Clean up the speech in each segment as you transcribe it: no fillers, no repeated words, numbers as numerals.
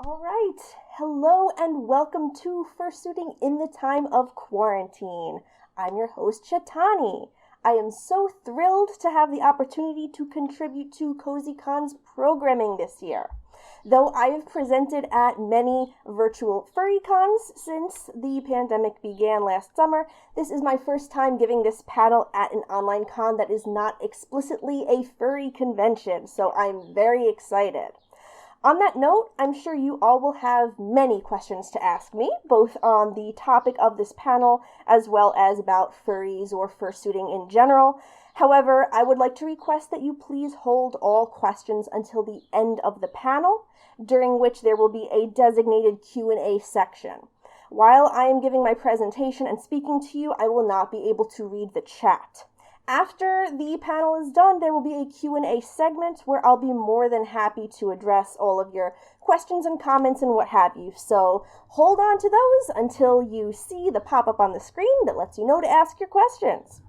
All right, hello and welcome to Fursuiting in the Time of Quarantine. I'm your host, Shetani. I am so thrilled to have the opportunity to contribute to CozyCon's programming this year. Though I have presented at many virtual furry cons since the pandemic began last summer, this is my first time giving this panel at an online con that is not explicitly a furry convention, so I'm very excited. On that note, I'm sure you all will have many questions to ask me, both on the topic of this panel as well as about furries or fursuiting in general. However, I would like to request that you please hold all questions until the end of the panel, during which there will be a designated Q&A section. While I am giving my presentation and speaking to you, I will not be able to read the chat. After the panel is done, there will be a Q&A segment where I'll be more than happy to address all of your questions and comments and what have you. So hold on to those until you see the pop-up on the screen that lets you know to ask your questions.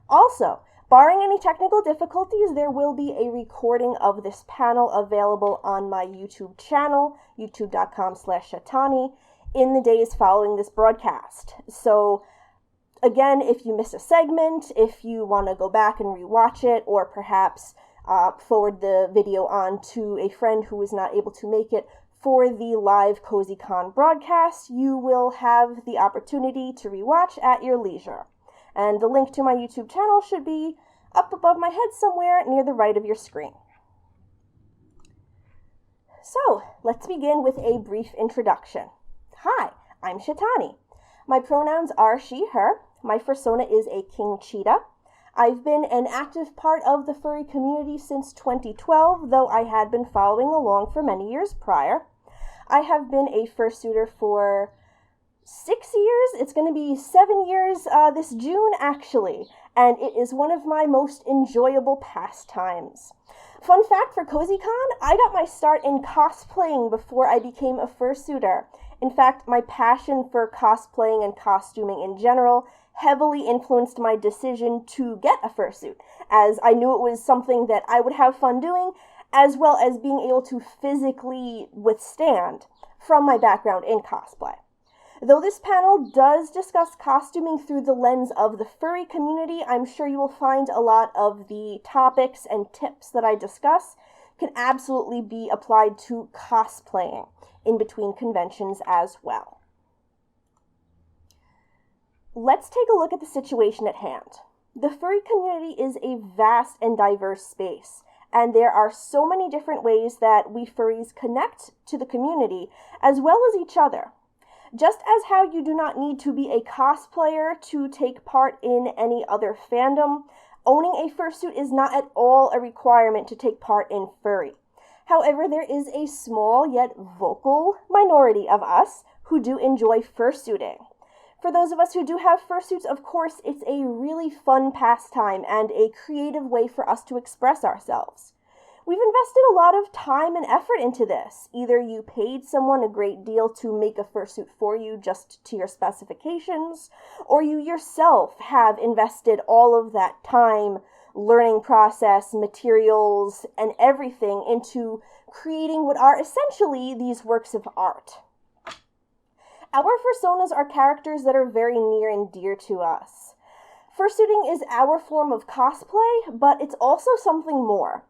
Also, barring any technical difficulties, there will be a recording of this panel available on my YouTube channel, youtube.com/Shetani, in the days following this broadcast. So again, if you miss a segment, if you want to go back and rewatch it, or perhaps forward the video on to a friend who is not able to make it for the live CozyCon broadcast, you will have the opportunity to rewatch at your leisure. And the link to my YouTube channel should be up above my head somewhere near the right of your screen. So, let's begin with a brief introduction. Hi, I'm Shetani. My pronouns are she, her. My fursona is a king cheetah. I've been an active part of the furry community since 2012, though I had been following along for many years prior. I have been a fursuiter for 6 years. It's going to be 7 years this June, actually, and it is one of my most enjoyable pastimes. Fun fact for CozyCon, I got my start in cosplaying before I became a fursuiter. In fact, my passion for cosplaying and costuming in general heavily influenced my decision to get a fursuit, as I knew it was something that I would have fun doing, as well as being able to physically withstand from my background in cosplay. Though this panel does discuss costuming through the lens of the furry community, I'm sure you will find a lot of the topics and tips that I discuss can absolutely be applied to cosplaying in between conventions as well. Let's take a look at the situation at hand. The furry community is a vast and diverse space, and there are so many different ways that we furries connect to the community as well as each other. Just as how you do not need to be a cosplayer to take part in any other fandom, owning a fursuit is not at all a requirement to take part in furry. However, there is a small yet vocal minority of us who do enjoy fursuiting. For those of us who do have fursuits, of course, it's a really fun pastime and a creative way for us to express ourselves. We've invested a lot of time and effort into this. Either you paid someone a great deal to make a fursuit for you just to your specifications, or you yourself have invested all of that time, learning process, materials, and everything into creating what are essentially these works of art. Our fursonas are characters that are very near and dear to us. Fursuiting is our form of cosplay, but it's also something more.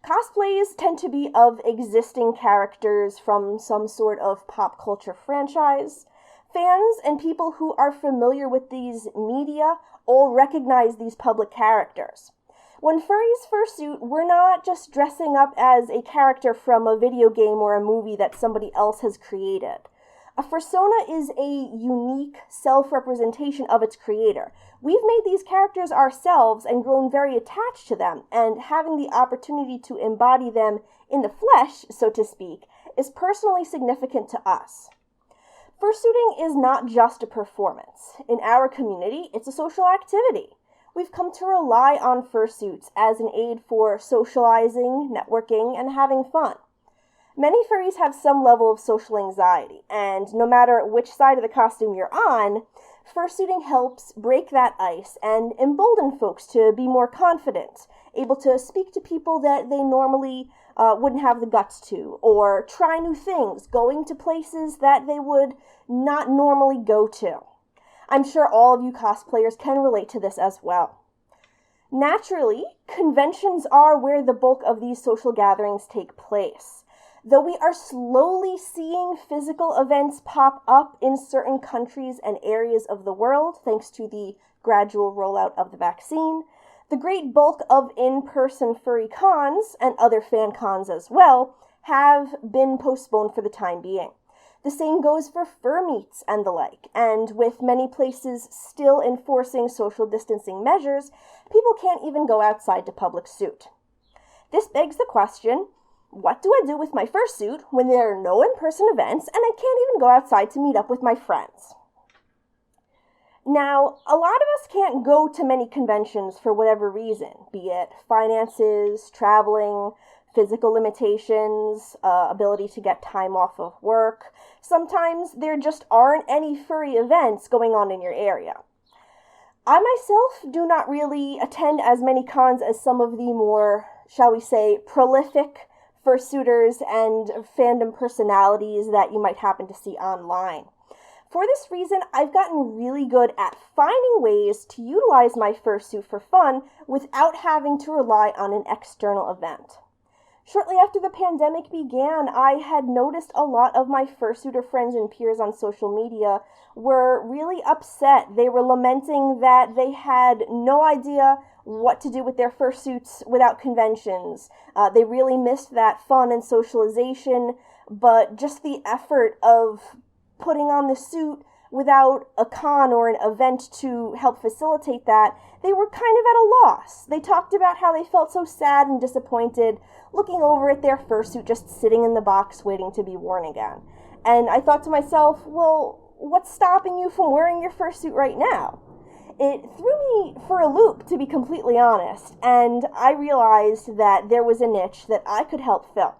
Cosplays tend to be of existing characters from some sort of pop culture franchise. Fans and people who are familiar with these media all recognize these public characters. When furries fursuit, we're not just dressing up as a character from a video game or a movie that somebody else has created. A fursona is a unique self-representation of its creator. We've made these characters ourselves and grown very attached to them, and having the opportunity to embody them in the flesh, so to speak, is personally significant to us. Fursuiting is not just a performance. In our community, it's a social activity. We've come to rely on fursuits as an aid for socializing, networking, and having fun. Many furries have some level of social anxiety, and no matter which side of the costume you're on, fursuiting helps break that ice and embolden folks to be more confident able to speak to people that they normally wouldn't have the guts to, or try new things, going to places that they would not normally go to. I'm sure all of you cosplayers can relate to this as well. Naturally, conventions are where the bulk of these social gatherings take place. Though we are slowly seeing physical events pop up in certain countries and areas of the world, thanks to the gradual rollout of the vaccine, the great bulk of in-person furry cons, and other fan cons as well, have been postponed for the time being. The same goes for fur meets and the like, and with many places still enforcing social distancing measures, people can't even go outside to public suit. This begs the question, what do I do with my fursuit when there are no in-person events and I can't even go outside to meet up with my friends? Now, a lot of us can't go to many conventions for whatever reason, be it finances, traveling, physical limitations, ability to get time off of work. Sometimes there just aren't any furry events going on in your area. I myself do not really attend as many cons as some of the more, shall we say, prolific fursuiters and fandom personalities that you might happen to see online. For this reason, I've gotten really good at finding ways to utilize my fursuit for fun without having to rely on an external event. Shortly after the pandemic began, I had noticed a lot of my fursuiter friends and peers on social media were really upset. They were lamenting that they had no idea what to do with their fursuits without conventions. They really missed that fun and socialization, but just the effort of putting on the suit without a con or an event to help facilitate that, they were kind of at a loss. They talked about how they felt so sad and disappointed looking over at their fursuit just sitting in the box waiting to be worn again. And I thought to myself, well, what's stopping you from wearing your fursuit right now? It threw me for a loop, to be completely honest, and I realized that there was a niche that I could help fill,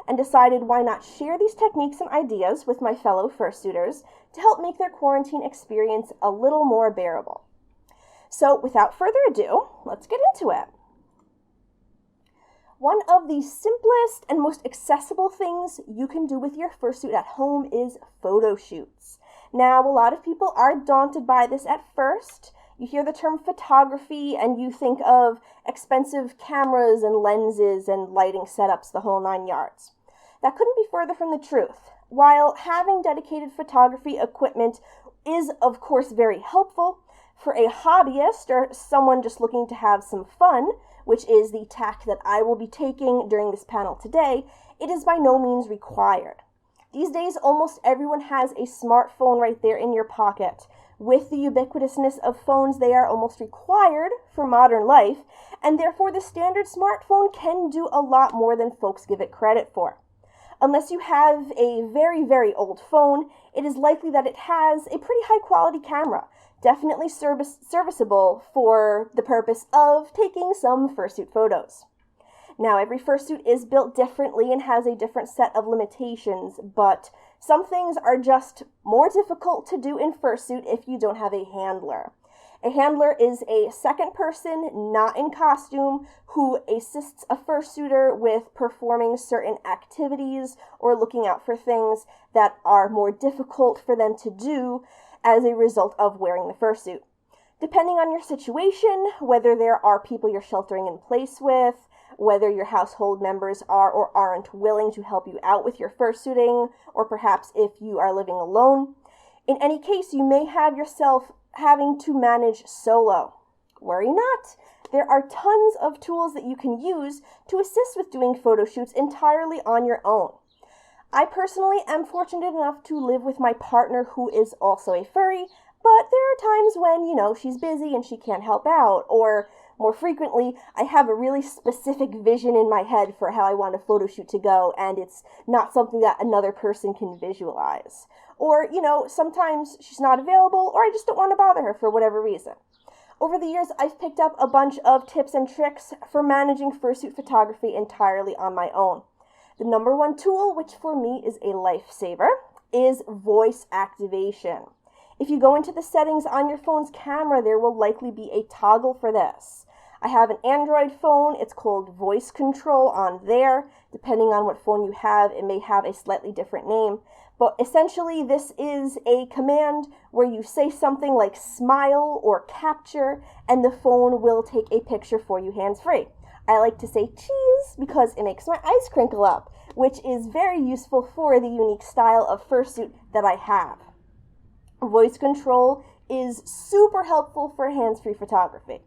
and decided why not share these techniques and ideas with my fellow fursuiters to help make their quarantine experience a little more bearable. So without further ado, let's get into it. One of the simplest and most accessible things you can do with your fursuit at home is photo shoots. Now, a lot of people are daunted by this at first. You hear the term photography and you think of expensive cameras and lenses and lighting setups, the whole 9 yards. That couldn't be further from the truth. While having dedicated photography equipment is, of course, very helpful, for a hobbyist or someone just looking to have some fun, which is the tack that I will be taking during this panel today, it is by no means required. These days, almost everyone has a smartphone right there in your pocket. With the ubiquitousness of phones, they are almost required for modern life, and therefore the standard smartphone can do a lot more than folks give it credit for. Unless you have a very, very old phone, it is likely that it has a pretty high-quality camera, definitely serviceable for the purpose of taking some fursuit photos. Now, every fursuit is built differently and has a different set of limitations, but some things are just more difficult to do in fursuit if you don't have a handler. A handler is a second person, not in costume, who assists a fursuiter with performing certain activities or looking out for things that are more difficult for them to do as a result of wearing the fursuit. Depending on your situation, whether there are people you're sheltering in place with, whether your household members are or aren't willing to help you out with your fursuiting, or perhaps if you are living alone. In any case, you may have yourself having to manage solo. Worry not. There are tons of tools that you can use to assist with doing photo shoots entirely on your own. I personally am fortunate enough to live with my partner who is also a furry, but there are times when, she's busy and she can't help out, or more frequently, I have a really specific vision in my head for how I want a photo shoot to go, and it's not something that another person can visualize. Or, sometimes she's not available, or I just don't want to bother her for whatever reason. Over the years, I've picked up a bunch of tips and tricks for managing fursuit photography entirely on my own. The number one tool, which for me is a lifesaver, is voice activation. If you go into the settings on your phone's camera, there will likely be a toggle for this. I have an Android phone. It's called voice control on there. Depending on what phone you have, it may have a slightly different name. But essentially, this is a command where you say something like smile or capture, and the phone will take a picture for you hands-free. I like to say cheese because it makes my eyes crinkle up, which is very useful for the unique style of fursuit that I have. Voice control is super helpful for hands-free photography.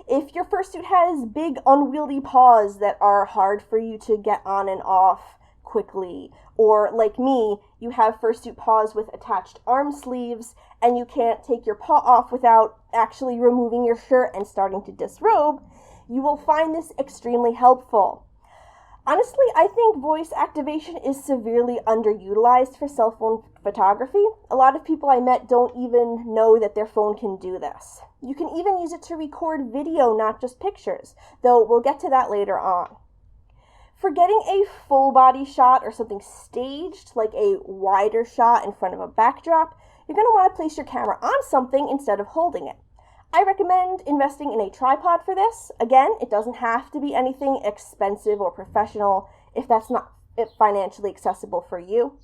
If your fursuit has big unwieldy paws that are hard for you to get on and off quickly, or like me, you have fursuit paws with attached arm sleeves and you can't take your paw off without actually removing your shirt and starting to disrobe, you will find this extremely helpful. Honestly, I think voice activation is severely underutilized for cell phone photography. A lot of people I met don't even know that their phone can do this. You can even use it to record video, not just pictures, though we'll get to that later on. For getting a full body shot or something staged, like a wider shot in front of a backdrop, you're going to want to place your camera on something instead of holding it. I recommend investing in a tripod for this. Again, it doesn't have to be anything expensive or professional if that's not financially accessible for you.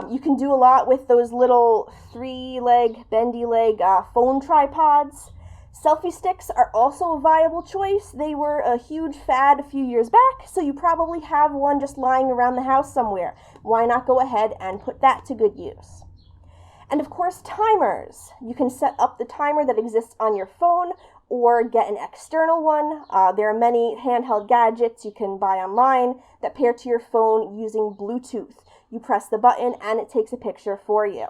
You can do a lot with those little 3-leg, bendy leg phone tripods. Selfie sticks are also a viable choice. They were a huge fad a few years back, so you probably have one just lying around the house somewhere. Why not go ahead and put that to good use? And of course, timers. You can set up the timer that exists on your phone or get an external one. There are many handheld gadgets you can buy online that pair to your phone using Bluetooth. You press the button and it takes a picture for you.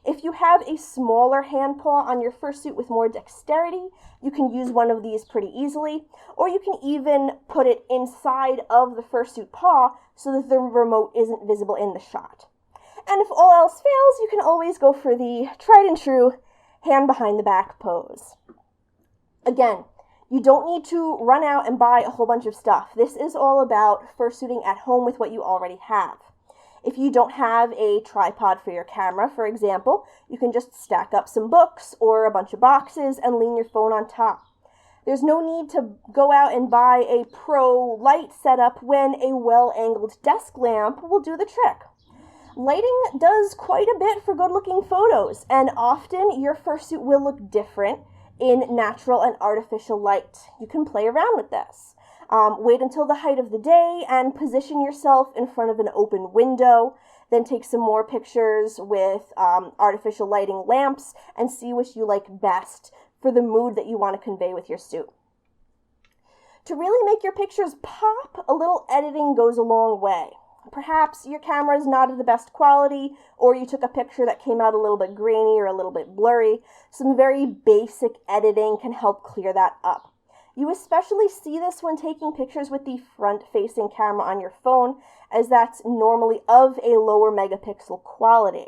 If you have a smaller hand paw on your fursuit with more dexterity, you can use one of these pretty easily, or you can even put it inside of the fursuit paw so that the remote isn't visible in the shot. And if all else fails, you can always go for the tried and true hand behind the back pose. Again, you don't need to run out and buy a whole bunch of stuff. This is all about fursuiting at home with what you already have. If you don't have a tripod for your camera, for example, you can just stack up some books or a bunch of boxes and lean your phone on top. There's no need to go out and buy a pro light setup when a well-angled desk lamp will do the trick. Lighting does quite a bit for good-looking photos, and often your fursuit will look different in natural and artificial light. You can play around with this. Wait until the height of the day and position yourself in front of an open window. Then take some more pictures with artificial lighting lamps and see which you like best for the mood that you want to convey with your suit. To really make your pictures pop, a little editing goes a long way. Perhaps your camera is not of the best quality, or you took a picture that came out a little bit grainy or a little bit blurry. Some very basic editing can help clear that up. You especially see this when taking pictures with the front-facing camera on your phone, as that's normally of a lower megapixel quality.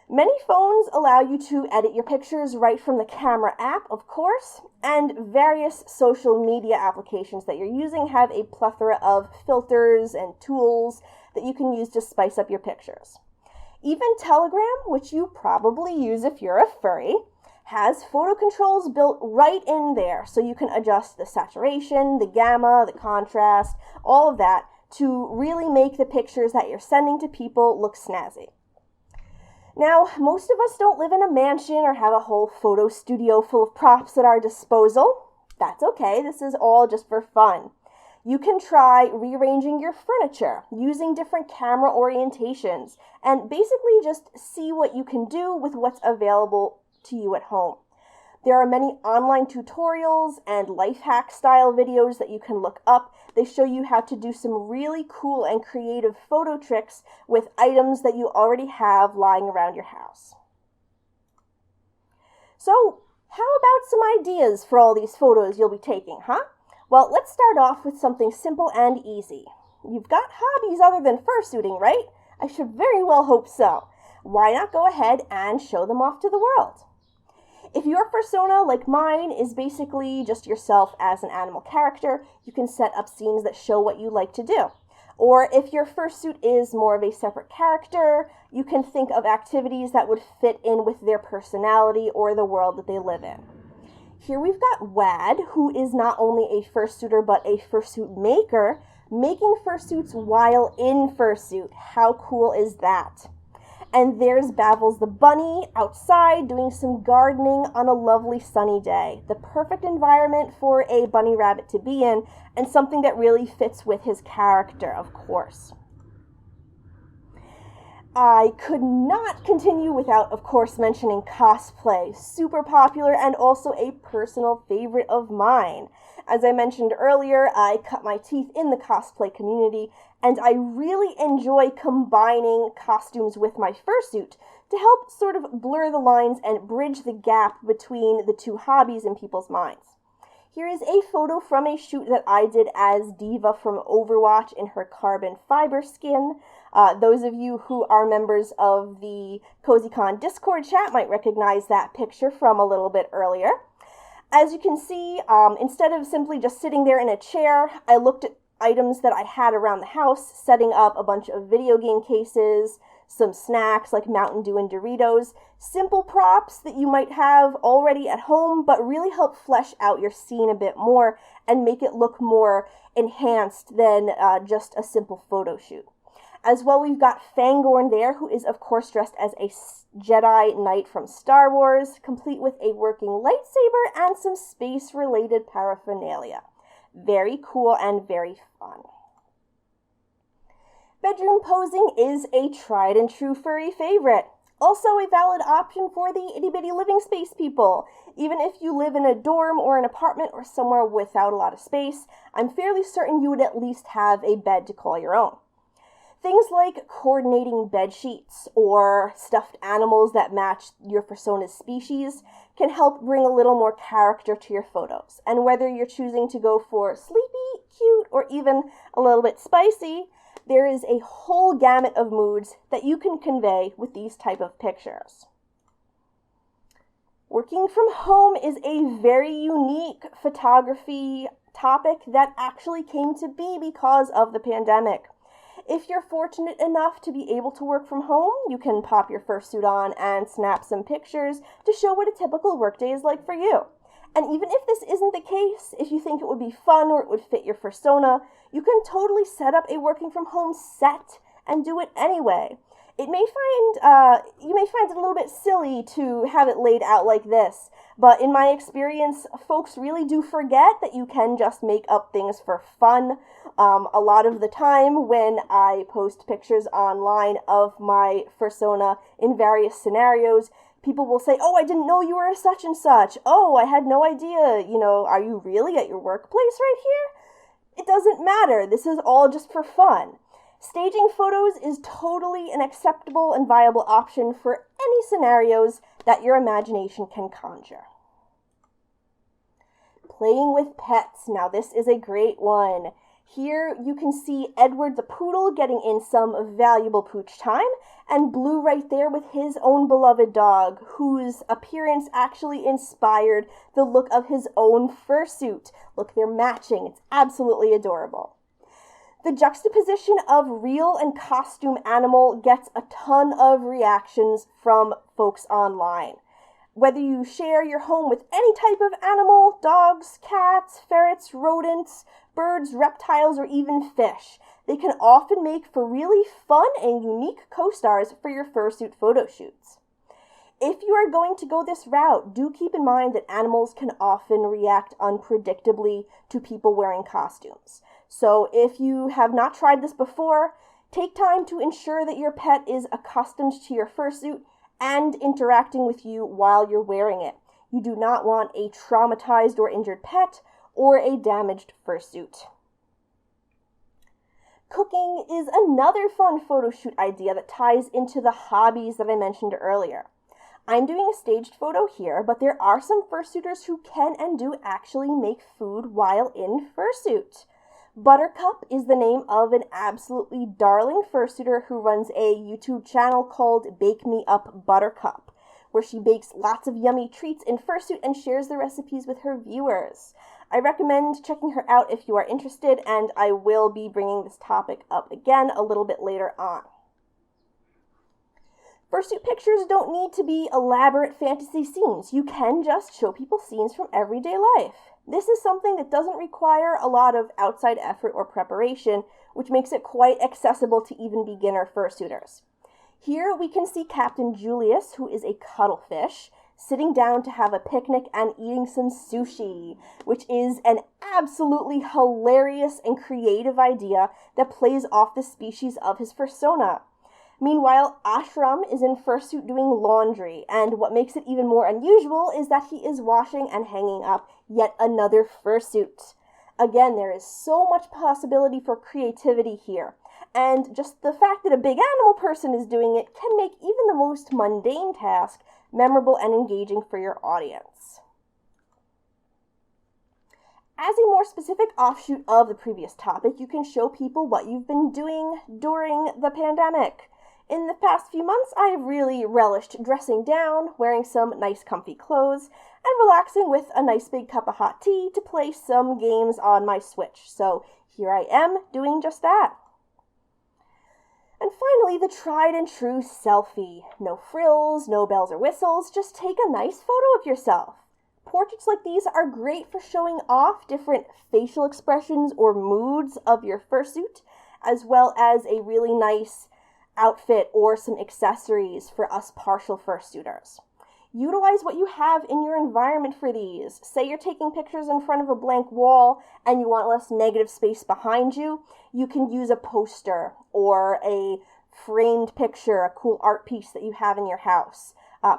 Many phones allow you to edit your pictures right from the camera app, of course, and various social media applications that you're using have a plethora of filters and tools that you can use to spice up your pictures. Even Telegram, which you probably use if you're a furry, has photo controls built right in there, so you can adjust the saturation, the gamma, the contrast, all of that to really make the pictures that you're sending to people look snazzy. Now, most of us don't live in a mansion or have a whole photo studio full of props at our disposal. That's okay, this is all just for fun. You can try rearranging your furniture, using different camera orientations, and basically just see what you can do with what's available to you at home. There are many online tutorials and life hack style videos that you can look up. They show you how to do some really cool and creative photo tricks with items that you already have lying around your house. So, how about some ideas for all these photos you'll be taking, huh? Well, let's start off with something simple and easy. You've got hobbies other than fursuiting, right? I should very well hope so. Why not go ahead and show them off to the world? If your persona, like mine, is basically just yourself as an animal character, you can set up scenes that show what you like to do. Or if your fursuit is more of a separate character, you can think of activities that would fit in with their personality or the world that they live in. Here we've got Wad, who is not only a fursuiter but a fursuit maker, making fursuits while in fursuit. How cool is that? And there's Bavels the bunny outside doing some gardening on a lovely sunny day. The perfect environment for a bunny rabbit to be in, and something that really fits with his character, of course. I could not continue without, of course, mentioning cosplay. Super popular and also a personal favorite of mine. As I mentioned earlier, I cut my teeth in the cosplay community, and I really enjoy combining costumes with my fursuit to help sort of blur the lines and bridge the gap between the two hobbies in people's minds. Here is a photo from a shoot that I did as Diva from Overwatch in her carbon fiber skin. Those of you who are members of the CozyCon Discord chat might recognize that picture from a little bit earlier. As you can see, instead of simply just sitting there in a chair, I looked at items that I had around the house, setting up a bunch of video game cases, some snacks like Mountain Dew and Doritos, simple props that you might have already at home, but really help flesh out your scene a bit more and make it look more enhanced than just a simple photo shoot. As well, we've got Fangorn there, who is, of course, dressed as a Jedi Knight from Star Wars, complete with a working lightsaber and some space-related paraphernalia. Very cool and very fun. Bedroom posing is a tried and true furry favorite. Also a valid option for the itty-bitty living space people. Even if you live in a dorm or an apartment or somewhere without a lot of space, I'm fairly certain you would at least have a bed to call your own. Things like coordinating bed sheets or stuffed animals that match your persona's species can help bring a little more character to your photos. And whether you're choosing to go for sleepy, cute, or even a little bit spicy, there is a whole gamut of moods that you can convey with these type of pictures. Working from home is a very unique photography topic that actually came to be because of the pandemic. If you're fortunate enough to be able to work from home, you can pop your fursuit on and snap some pictures to show what a typical workday is like for you. And even if this isn't the case, if you think it would be fun or it would fit your persona, you can totally set up a working from home set and do it anyway. You may find it a little bit silly to have it laid out like this, but in my experience, folks really do forget that you can just make up things for fun. A lot of the time when I post pictures online of my persona in various scenarios, people will say, "Oh, I didn't know you were a such and such. Oh, I had no idea. Are you really at your workplace right here?" It doesn't matter. This is all just for fun. Staging photos is totally an acceptable and viable option for any scenarios that your imagination can conjure. Playing with pets. Now this is a great one. Here you can see Edward the poodle getting in some valuable pooch time, and Blue right there with his own beloved dog, whose appearance actually inspired the look of his own fursuit. Look, they're matching. It's absolutely adorable. The juxtaposition of real and costume animal gets a ton of reactions from folks online. Whether you share your home with any type of animal, dogs, cats, ferrets, rodents, birds, reptiles, or even fish, they can often make for really fun and unique co-stars for your fursuit photo shoots. If you are going to go this route, do keep in mind that animals can often react unpredictably to people wearing costumes. So if you have not tried this before, take time to ensure that your pet is accustomed to your fursuit and interacting with you while you're wearing it. You do not want a traumatized or injured pet or a damaged fursuit. Cooking is another fun photo shoot idea that ties into the hobbies that I mentioned earlier. I'm doing a staged photo here, but there are some fursuiters who can and do actually make food while in fursuit. Buttercup is the name of an absolutely darling fursuiter who runs a YouTube channel called Bake Me Up Buttercup, where she bakes lots of yummy treats in fursuit and shares the recipes with her viewers. I recommend checking her out if you are interested, and I will be bringing this topic up again a little bit later on. Fursuit pictures don't need to be elaborate fantasy scenes. You can just show people scenes from everyday life. This is something that doesn't require a lot of outside effort or preparation, which makes it quite accessible to even beginner fursuiters. Here we can see Captain Julius, who is a cuttlefish, sitting down to have a picnic and eating some sushi, which is an absolutely hilarious and creative idea that plays off the species of his fursona. Meanwhile, Ashram is in fursuit doing laundry, and what makes it even more unusual is that he is washing and hanging up yet another fursuit. Again, there is so much possibility for creativity here, and just the fact that a big animal person is doing it can make even the most mundane task memorable and engaging for your audience. As a more specific offshoot of the previous topic, you can show people what you've been doing during the pandemic. In the past few months, I have really relished dressing down, wearing some nice comfy clothes, and relaxing with a nice big cup of hot tea to play some games on my Switch. So here I am doing just that. And finally, the tried and true selfie. No frills, no bells or whistles, just take a nice photo of yourself. Portraits like these are great for showing off different facial expressions or moods of your fursuit, as well as a really nice outfit or some accessories for us partial fursuiters. Utilize what you have in your environment for these. Say you're taking pictures in front of a blank wall and you want less negative space behind you, you can use a poster or a framed picture, a cool art piece that you have in your house.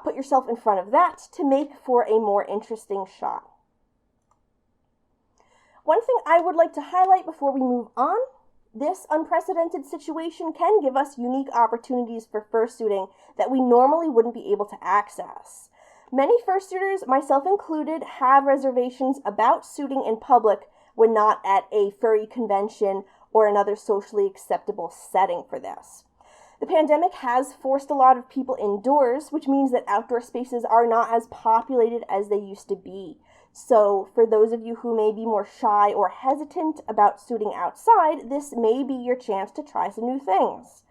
Put yourself in front of that to make for a more interesting shot. One thing I would like to highlight before we move on, this unprecedented situation can give us unique opportunities for fursuiting that we normally wouldn't be able to access. Many fursuiters, myself included, have reservations about suiting in public when not at a furry convention or another socially acceptable setting for this. The pandemic has forced a lot of people indoors, which means that outdoor spaces are not as populated as they used to be. So for those of you who may be more shy or hesitant about suiting outside, this may be your chance to try some new things.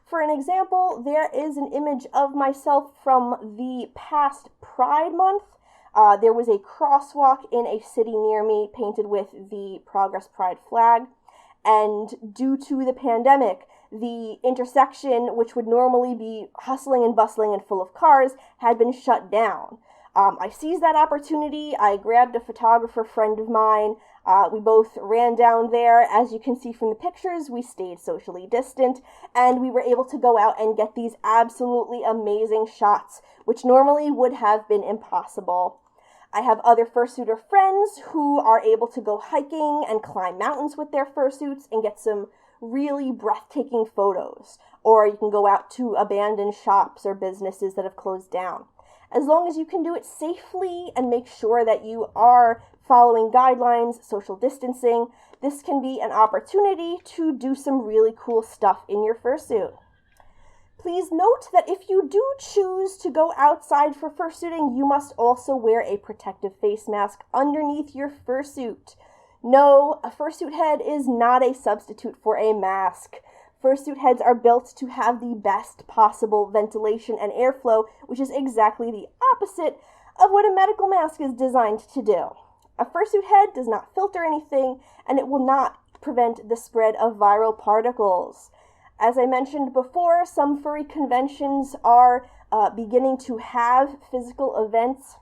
For an example, there is an image of myself from the past Pride Month. There was a crosswalk in a city near me painted with the Progress Pride flag. And due to the pandemic, the intersection, which would normally be hustling and bustling and full of cars, had been shut down. I seized that opportunity. I grabbed a photographer friend of mine. We both ran down there. As you can see from the pictures, we stayed socially distant, and we were able to go out and get these absolutely amazing shots, which normally would have been impossible. I have other fursuiter friends who are able to go hiking and climb mountains with their fursuits and get some really breathtaking photos. Or you can go out to abandoned shops or businesses that have closed down. As long as you can do it safely and make sure that you are following guidelines, social distancing, this can be an opportunity to do some really cool stuff in your fursuit. Please note that if you do choose to go outside for fursuiting, you must also wear a protective face mask underneath your fursuit. No, a fursuit head is not a substitute for a mask. Fursuit heads are built to have the best possible ventilation and airflow, which is exactly the opposite of what a medical mask is designed to do. A fursuit head does not filter anything, and it will not prevent the spread of viral particles. As I mentioned before, some furry conventions are beginning to have physical events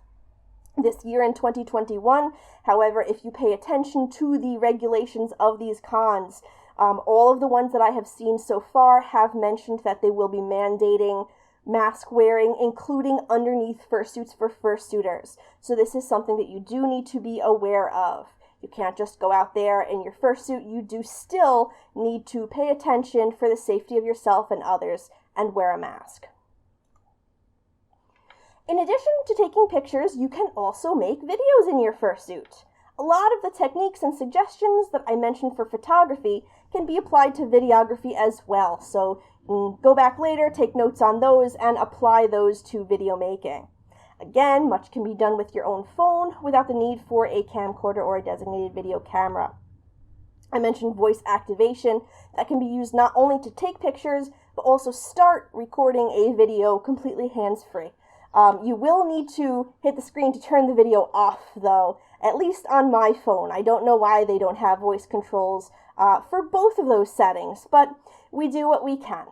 this year in 2021. However, if you pay attention to the regulations of these cons, all of the ones that I have seen so far have mentioned that they will be mandating mask wearing, including underneath fursuits for fursuiters. So this is something that you do need to be aware of. You can't just go out there in your fursuit. You do still need to pay attention for the safety of yourself and others and wear a mask. In addition to taking pictures, you can also make videos in your fursuit. A lot of the techniques and suggestions that I mentioned for photography can be applied to videography as well. So you can go back later, take notes on those, and apply those to video making. Again, much can be done with your own phone without the need for a camcorder or a designated video camera. I mentioned voice activation. That can be used not only to take pictures, but also start recording a video completely hands-free. You will need to hit the screen to turn the video off, though, at least on my phone. I don't know why they don't have voice controls for both of those settings, but we do what we can.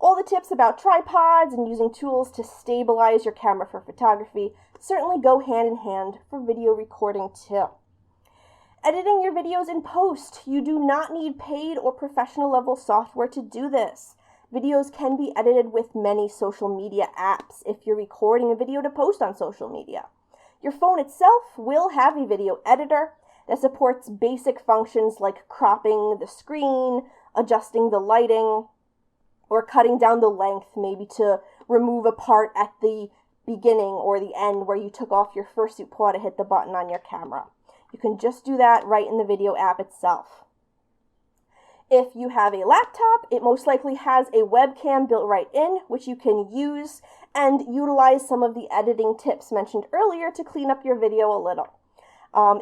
All the tips about tripods and using tools to stabilize your camera for photography certainly go hand in hand for video recording too. Editing your videos in post. You do not need paid or professional level software to do this. Videos can be edited with many social media apps if you're recording a video to post on social media. Your phone itself will have a video editor that supports basic functions like cropping the screen, adjusting the lighting, or cutting down the length, maybe to remove a part at the beginning or the end where you took off your fursuit paw to hit the button on your camera. You can just do that right in the video app itself. If you have a laptop, it most likely has a webcam built right in, which you can use and utilize some of the editing tips mentioned earlier to clean up your video a little.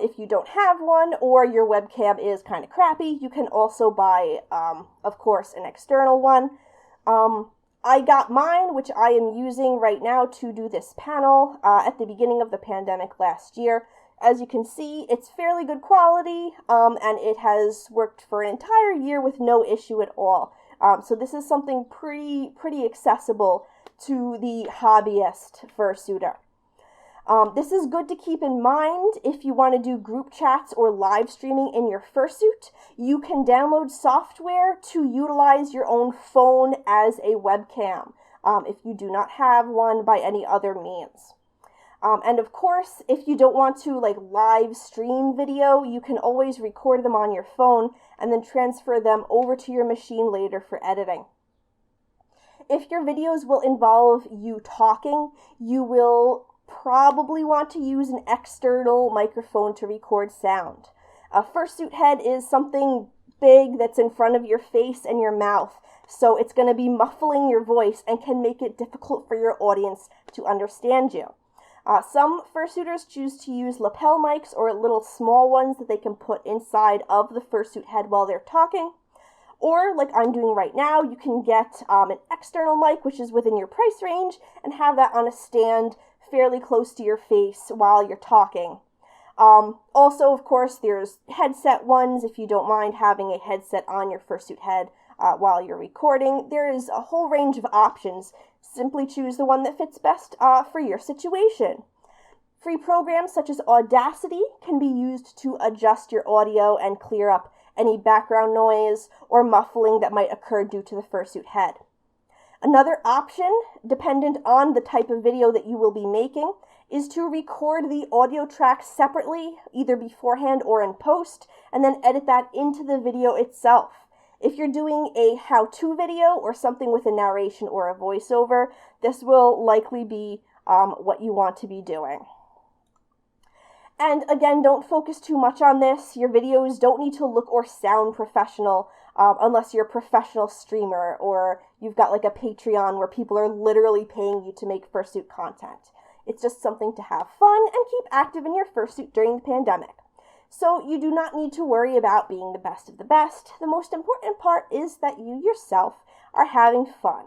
If you don't have one or your webcam is kind of crappy, you can also buy, of course, an external one. I got mine, which I am using right now to do this panel at the beginning of the pandemic last year. As you can see, it's fairly good quality, and it has worked for an entire year with no issue at all. So this is something pretty accessible to the hobbyist fursuiter. This is good to keep in mind if you want to do group chats or live streaming in your fursuit. You can download software to utilize your own phone as a webcam if you do not have one by any other means. And of course, if you don't want to live stream video, you can always record them on your phone and then transfer them over to your machine later for editing. If your videos will involve you talking, you will probably want to use an external microphone to record sound. A fursuit head is something big that's in front of your face and your mouth, so it's going to be muffling your voice and can make it difficult for your audience to understand you. Some fursuiters choose to use lapel mics or little small ones that they can put inside of the fursuit head while they're talking. Or, like I'm doing right now, you can get an external mic, which is within your price range, and have that on a stand fairly close to your face while you're talking. Also, of course, there's headset ones if you don't mind having a headset on your fursuit head while you're recording. There is a whole range of options. Simply choose the one that fits best for your situation. Free programs such as Audacity can be used to adjust your audio and clear up any background noise or muffling that might occur due to the fursuit head. Another option, dependent on the type of video that you will be making, is to record the audio track separately, either beforehand or in post, and then edit that into the video itself. If you're doing a how-to video or something with a narration or a voiceover, this will likely be what you want to be doing. And again, don't focus too much on this. Your videos don't need to look or sound professional unless you're a professional streamer or you've got a Patreon where people are literally paying you to make fursuit content. It's just something to have fun and keep active in your fursuit during the pandemic. So you do not need to worry about being the best of the best. The most important part is that you yourself are having fun.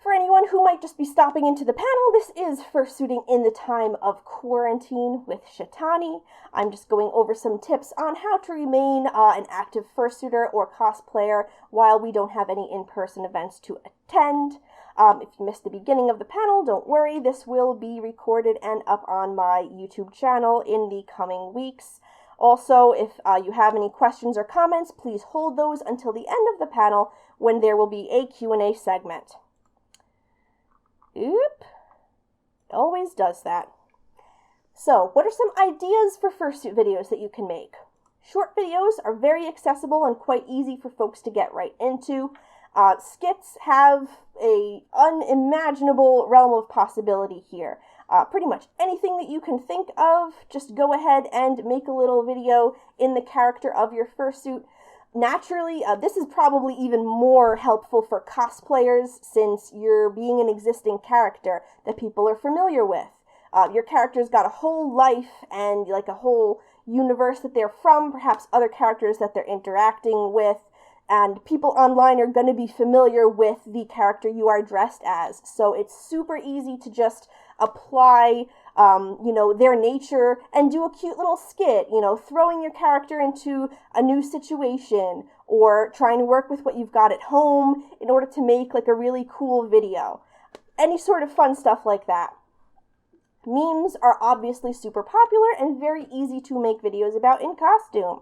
For anyone who might just be stopping into the panel, this is Fursuiting in the Time of Quarantine with Shetani. I'm just going over some tips on how to remain an active fursuiter or cosplayer while we don't have any in-person events to attend. If you missed the beginning of the panel, don't worry. This will be recorded and up on my YouTube channel in the coming weeks. Also, if you have any questions or comments, please hold those until the end of the panel when there will be a Q&A segment. Oop. It always does that. So, what are some ideas for fursuit videos that you can make? Short videos are very accessible and quite easy for folks to get right into. Skits have an unimaginable realm of possibility here. Pretty much anything that you can think of, just go ahead and make a little video in the character of your fursuit. Naturally, this is probably even more helpful for cosplayers since you're being an existing character that people are familiar with. Your character's got a whole life and a whole universe that they're from, perhaps other characters that they're interacting with, and people online are going to be familiar with the character you are dressed as. So it's super easy to just apply, their nature and do a cute little skit, throwing your character into a new situation or trying to work with what you've got at home in order to make like a really cool video. Any sort of fun stuff like that. Memes are obviously super popular and very easy to make videos about in costume.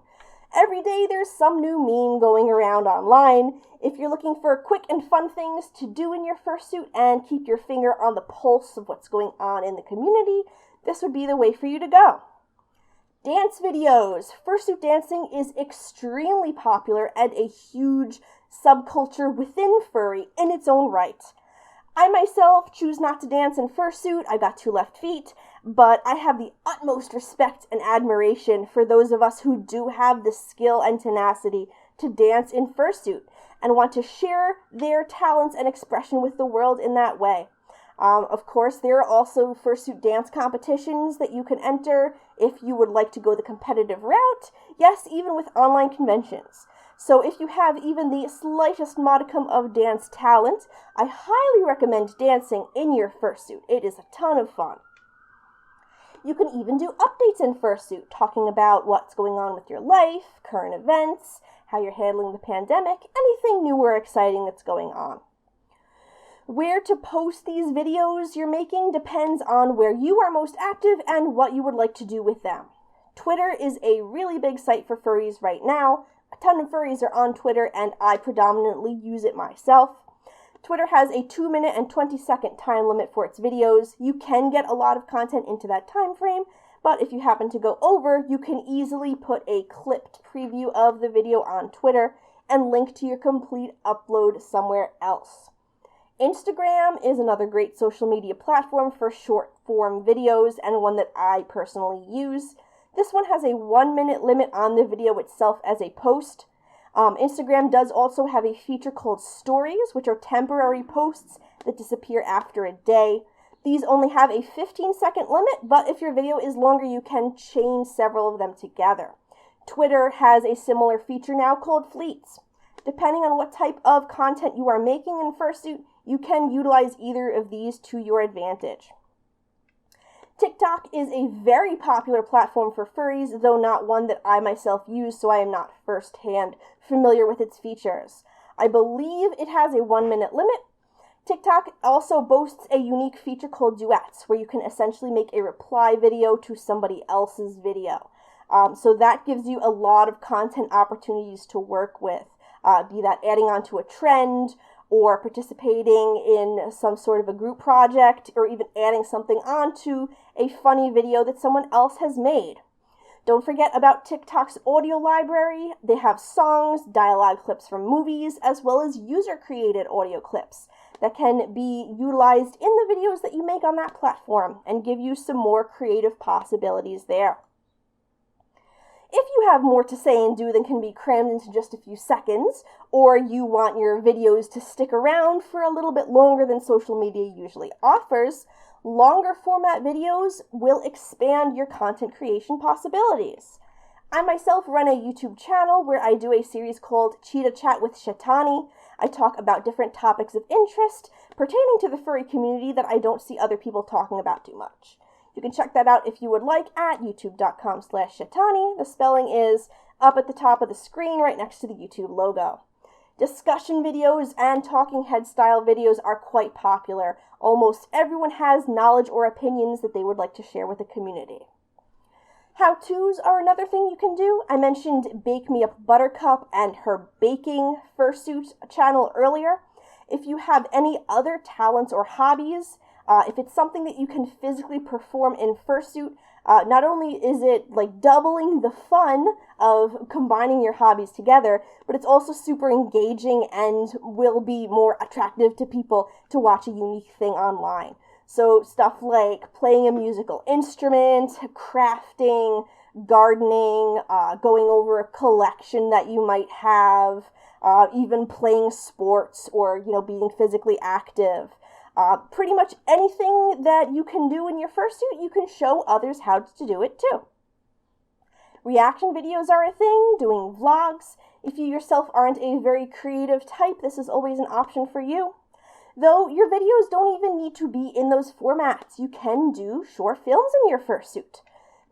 Every day there's some new meme going around online. If you're looking for quick and fun things to do in your fursuit and keep your finger on the pulse of what's going on in the community, this would be the way for you to go. Dance videos. Fursuit dancing is extremely popular and a huge subculture within furry in its own right. I myself choose not to dance in fursuit. I've got 2 left feet, but I have the utmost respect and admiration for those of us who do have the skill and tenacity to dance in fursuit and want to share their talents and expression with the world in that way. Of course, there are also fursuit dance competitions that you can enter if you would like to go the competitive route. Yes, even with online conventions. So if you have even the slightest modicum of dance talent, I highly recommend dancing in your fursuit. It is a ton of fun. You can even do updates in fursuit, talking about what's going on with your life, current events, how you're handling the pandemic, anything new or exciting that's going on. Where to post these videos you're making depends on where you are most active and what you would like to do with them. Twitter is a really big site for furries right now. A ton of furries are on Twitter, and I predominantly use it myself. Twitter has a 2-minute and 20-second time limit for its videos. You can get a lot of content into that time frame, but if you happen to go over, you can easily put a clipped preview of the video on Twitter and link to your complete upload somewhere else. Instagram is another great social media platform for short-form videos and one that I personally use. This one has a 1-minute limit on the video itself as a post. Instagram does also have a feature called Stories, which are temporary posts that disappear after a day. These only have a 15-second limit, but if your video is longer, you can chain several of them together. Twitter has a similar feature now called Fleets. Depending on what type of content you are making in Fursuit, you can utilize either of these to your advantage. TikTok is a very popular platform for furries, though not one that I myself use, so I am not firsthand familiar with its features. I believe it has a 1-minute limit. TikTok also boasts a unique feature called Duets, where you can essentially make a reply video to somebody else's video. So that gives you a lot of content opportunities to work with, be that adding onto a trend, or participating in some sort of a group project, or even adding something onto a funny video that someone else has made. Don't forget about TikTok's audio library. They have songs, dialogue clips from movies, as well as user-created audio clips that can be utilized in the videos that you make on that platform and give you some more creative possibilities there. If you have more to say and do than can be crammed into just a few seconds, or you want your videos to stick around for a little bit longer than social media usually offers, longer format videos will expand your content creation possibilities. I myself run a YouTube channel where I do a series called Cheetah Chat with Shetani. I talk about different topics of interest pertaining to the furry community that I don't see other people talking about too much. You can check that out if you would like at youtube.com/Shetani. The spelling is up at the top of the screen right next to the YouTube logo. Discussion videos and talking head style videos are quite popular. Almost everyone has knowledge or opinions that they would like to share with the community. How-tos are another thing you can do. I mentioned Bake Me Up Buttercup and her baking fursuit channel earlier. If you have any other talents or hobbies, if it's something that you can physically perform in fursuit, not only is it like doubling the fun of combining your hobbies together, but it's also super engaging and will be more attractive to people to watch a unique thing online. So stuff like playing a musical instrument, crafting, gardening, going over a collection that you might have, even playing sports or, being physically active. Pretty much anything that you can do in your fursuit, you can show others how to do it too. Reaction videos are a thing, doing vlogs. If you yourself aren't a very creative type, this is always an option for you. Though your videos don't even need to be in those formats. You can do short films in your fursuit.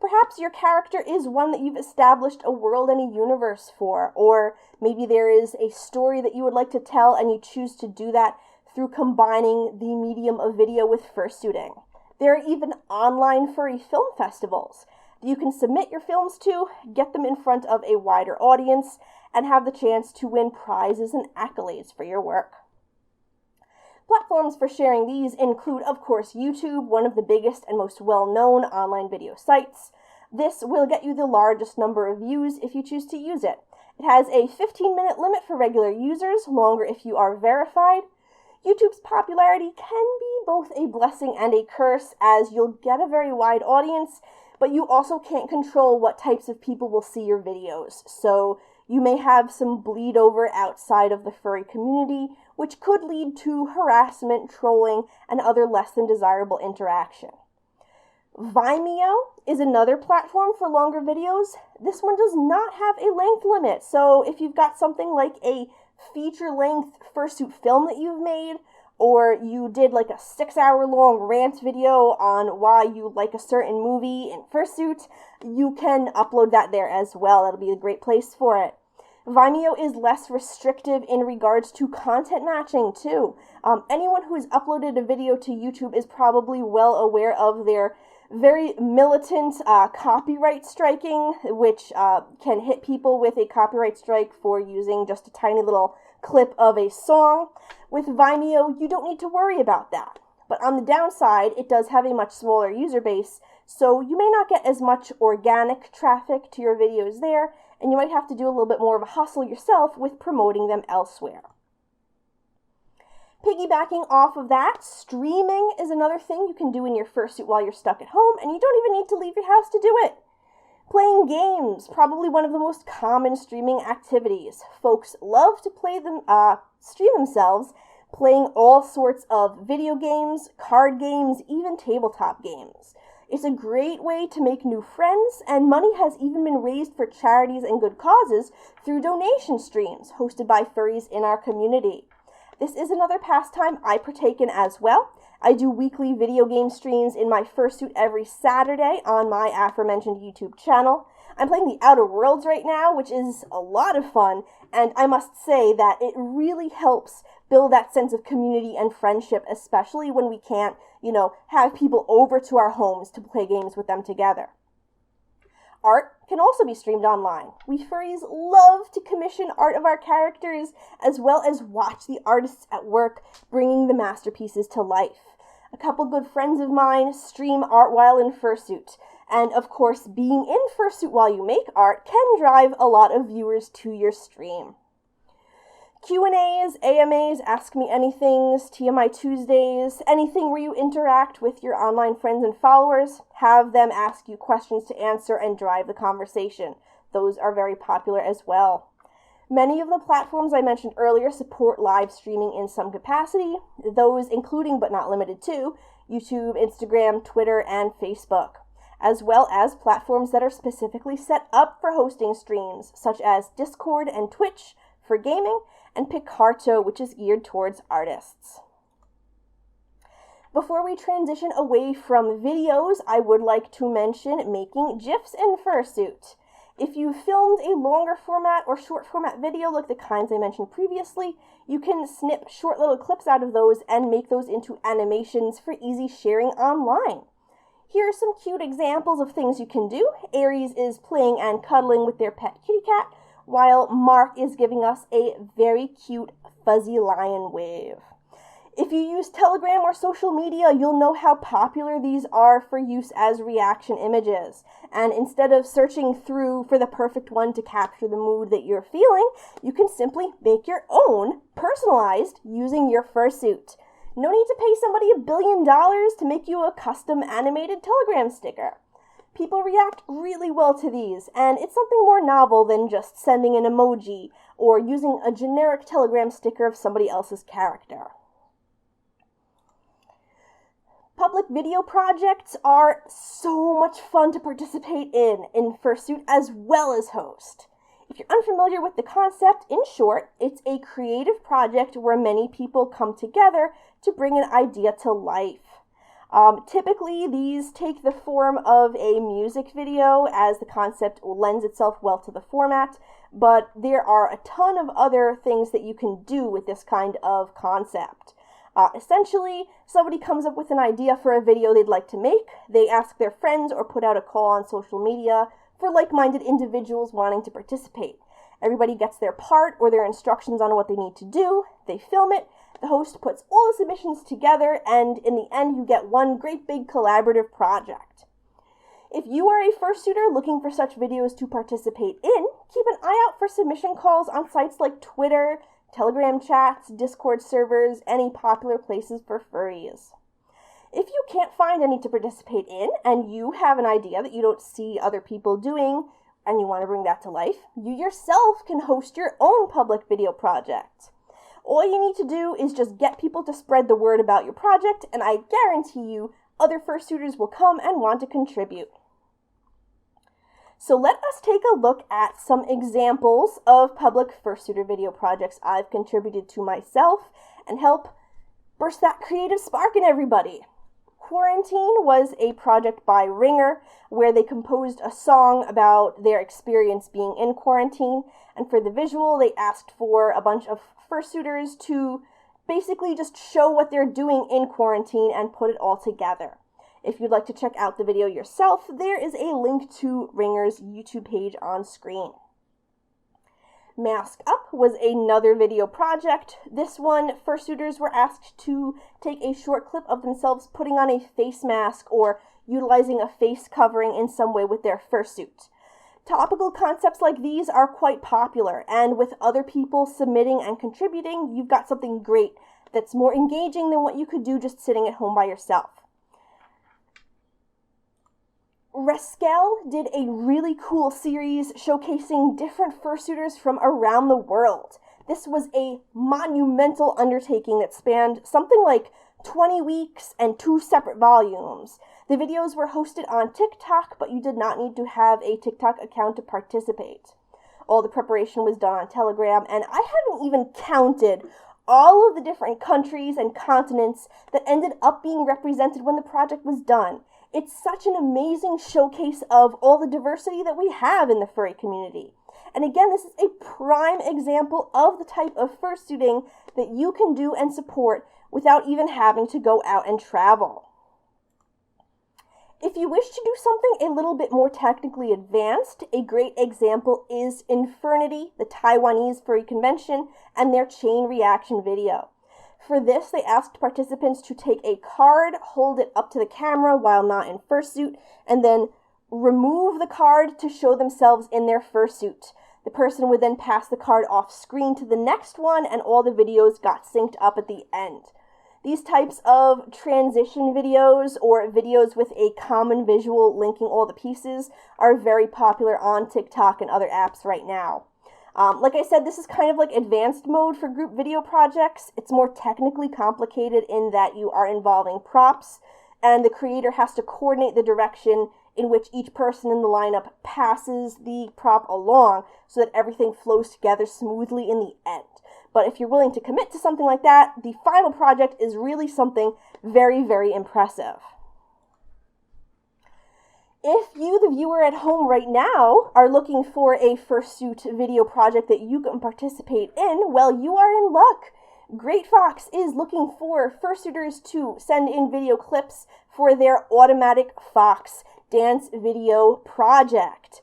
Perhaps your character is one that you've established a world and a universe for, or maybe there is a story that you would like to tell and you choose to do that through combining the medium of video with fursuiting. There are even online furry film festivals that you can submit your films to, get them in front of a wider audience, and have the chance to win prizes and accolades for your work. Platforms for sharing these include, of course, YouTube, one of the biggest and most well-known online video sites. This will get you the largest number of views if you choose to use it. It has a 15-minute limit for regular users, longer if you are verified. YouTube's popularity can be both a blessing and a curse, as you'll get a very wide audience, but you also can't control what types of people will see your videos. So you may have some bleed over outside of the furry community, which could lead to harassment, trolling, and other less than desirable interaction. Vimeo is another platform for longer videos. This one does not have a length limit, so if you've got something like a feature-length fursuit film that you've made, or you did like a 6-hour-long rant video on why you like a certain movie in Fursuit, you can upload that there as well. That'll be a great place for it. Vimeo is less restrictive in regards to content matching, too. Anyone who has uploaded a video to YouTube is probably well aware of their very militant copyright striking, which can hit people with a copyright strike for using just a tiny little clip of a song. With Vimeo, you don't need to worry about that. But on the downside, it does have a much smaller user base, so you may not get as much organic traffic to your videos there, and you might have to do a little bit more of a hustle yourself with promoting them elsewhere. Piggybacking off of that, streaming is another thing you can do in your fursuit while you're stuck at home, and you don't even need to leave your house to do it. Playing games, probably one of the most common streaming activities. Folks love to stream themselves, playing all sorts of video games, card games, even tabletop games. It's a great way to make new friends, and money has even been raised for charities and good causes through donation streams hosted by furries in our community. This is another pastime I partake in as well. I do weekly video game streams in my fursuit every Saturday on my aforementioned YouTube channel. I'm playing the Outer Worlds right now, which is a lot of fun, and I must say that it really helps build that sense of community and friendship, especially when we can't, have people over to our homes to play games with them together. Art can also be streamed online. We furries love to commission art of our characters, as well as watch the artists at work bringing the masterpieces to life. A couple good friends of mine stream art while in fursuit. And of course, being in fursuit while you make art can drive a lot of viewers to your stream. Q&As, AMAs, Ask Me Anythings, TMI Tuesdays, anything where you interact with your online friends and followers, have them ask you questions to answer and drive the conversation. Those are very popular as well. Many of the platforms I mentioned earlier support live streaming in some capacity, those including but not limited to YouTube, Instagram, Twitter, and Facebook, as well as platforms that are specifically set up for hosting streams, such as Discord and Twitch for gaming, and Picarto, which is geared towards artists. Before we transition away from videos, I would like to mention making Gifs in Fursuit. If you filmed a longer format or short format video like the kinds I mentioned previously, you can snip short little clips out of those and make those into animations for easy sharing online. Here are some cute examples of things you can do. Aries is playing and cuddling with their pet kitty cat, while Mark is giving us a very cute fuzzy lion wave. If you use Telegram or social media, you'll know how popular these are for use as reaction images. And instead of searching through for the perfect one to capture the mood that you're feeling, you can simply make your own, personalized, using your fursuit. No need to pay somebody $1 billion to make you a custom animated Telegram sticker. People react really well to these, and it's something more novel than just sending an emoji or using a generic Telegram sticker of somebody else's character. Public video projects are so much fun to participate in Fursuit as well as host. If you're unfamiliar with the concept, in short, it's a creative project where many people come together to bring an idea to life. Typically, these take the form of a music video, as the concept lends itself well to the format, but there are a ton of other things that you can do with this kind of concept. Essentially, somebody comes up with an idea for a video they'd like to make, they ask their friends or put out a call on social media for like-minded individuals wanting to participate. Everybody gets their part or their instructions on what they need to do, they film it, the host puts all the submissions together, and in the end you get one great big collaborative project. If you are a fursuiter looking for such videos to participate in, keep an eye out for submission calls on sites like Twitter, Telegram chats, Discord servers, any popular places for furries. If you can't find any to participate in, and you have an idea that you don't see other people doing, and you want to bring that to life, you yourself can host your own public video project. All you need to do is just get people to spread the word about your project, and I guarantee you other fursuiters will come and want to contribute. So let us take a look at some examples of public fursuiter video projects I've contributed to myself and help burst that creative spark in everybody. Quarantine was a project by Ringer where they composed a song about their experience being in quarantine, and for the visual they asked for a bunch of fursuiters to basically just show what they're doing in quarantine and put it all together. If you'd like to check out the video yourself, there is a link to Ringer's YouTube page on screen. Mask Up was another video project. This one, fursuiters were asked to take a short clip of themselves putting on a face mask or utilizing a face covering in some way with their fursuit. Topical concepts like these are quite popular, and with other people submitting and contributing, you've got something great that's more engaging than what you could do just sitting at home by yourself. Rascal did a really cool series showcasing different fursuiters from around the world. This was a monumental undertaking that spanned something like 20 weeks and 2 separate volumes. The videos were hosted on TikTok, but you did not need to have a TikTok account to participate. All the preparation was done on Telegram, and I haven't even counted all of the different countries and continents that ended up being represented when the project was done. It's such an amazing showcase of all the diversity that we have in the furry community. And again, this is a prime example of the type of fursuiting that you can do and support without even having to go out and travel. If you wish to do something a little bit more technically advanced, a great example is Infernity, the Taiwanese furry convention, and their chain reaction video. For this, they asked participants to take a card, hold it up to the camera while not in fursuit, and then remove the card to show themselves in their fursuit. The person would then pass the card off screen to the next one, and all the videos got synced up at the end. These types of transition videos or videos with a common visual linking all the pieces are very popular on TikTok and other apps right now. Like I said, this is kind of like advanced mode for group video projects. It's more technically complicated in that you are involving props, and the creator has to coordinate the direction in which each person in the lineup passes the prop along so that everything flows together smoothly in the end. But if you're willing to commit to something like that, the final project is really something very, very impressive. If you, the viewer at home right now, are looking for a fursuit video project that you can participate in, well, you are in luck. Great Fox is looking for fursuiters to send in video clips for their Automatic Fox dance video project.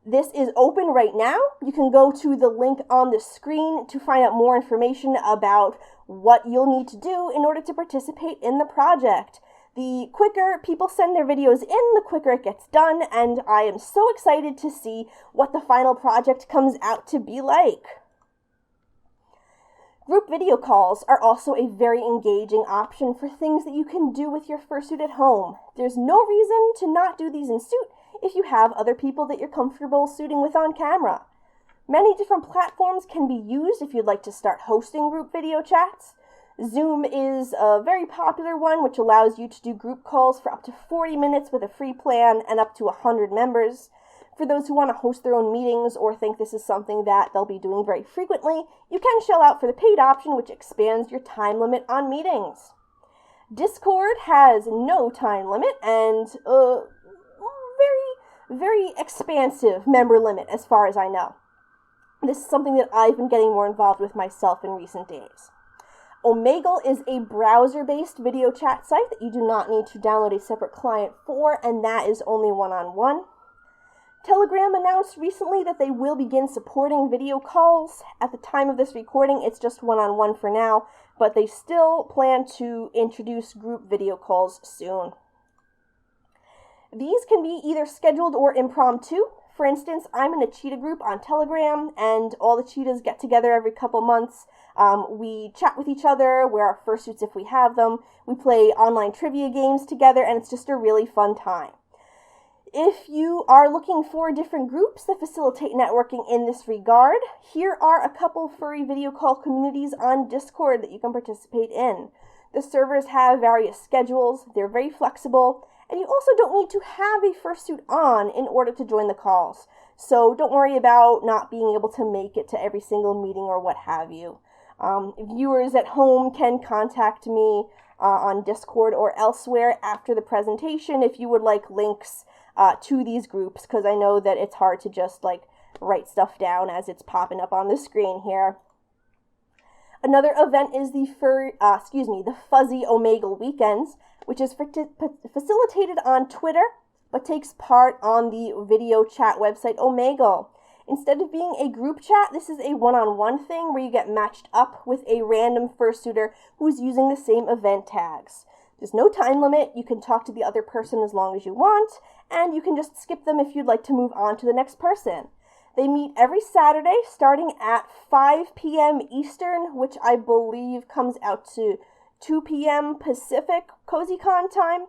This is open right now. You can go to the link on the screen to find out more information about what you'll need to do in order to participate in the project. The quicker people send their videos in, the quicker it gets done, and I am so excited to see what the final project comes out to be like. Group video calls are also a very engaging option for things that you can do with your fursuit at home. There's no reason to not do these in suit if you have other people that you're comfortable suiting with on camera. Many different platforms can be used if you'd like to start hosting group video chats. Zoom is a very popular one, which allows you to do group calls for up to 40 minutes with a free plan and up to 100 members. For those who want to host their own meetings or think this is something that they'll be doing very frequently, you can shell out for the paid option, which expands your time limit on meetings. Discord has no time limit and very expansive member limit as far as I know. This is something that I've been getting more involved with myself in recent days. Omegle is a browser-based video chat site that you do not need to download a separate client for, and that is only one-on-one. Telegram announced recently that they will begin supporting video calls. At the time of this recording, it's just one-on-one for now, but they still plan to introduce group video calls soon. These can be either scheduled or impromptu. For instance, I'm in a cheetah group on Telegram, and all the cheetahs get together every couple months. We chat with each other, wear our fursuits if we have them, we play online trivia games together, and it's just a really fun time. If you are looking for different groups that facilitate networking in this regard, here are a couple furry video call communities on Discord that you can participate in. The servers have various schedules, they're very flexible, and you also don't need to have a fursuit on in order to join the calls. So don't worry about not being able to make it to every single meeting or what have you. Viewers at home can contact me on Discord or elsewhere after the presentation if you would like links to these groups, because I know that it's hard to just write stuff down as it's popping up on the screen here. Another event is the Fuzzy Omegle Weekends, which is facilitated on Twitter, but takes part on the video chat website Omegle. Instead of being a group chat, this is a one-on-one thing where you get matched up with a random fursuiter who's using the same event tags. There's no time limit, you can talk to the other person as long as you want, and you can just skip them if you'd like to move on to the next person. They meet every Saturday starting at 5 p.m. Eastern, which I believe comes out to 2 p.m. Pacific CozyCon time.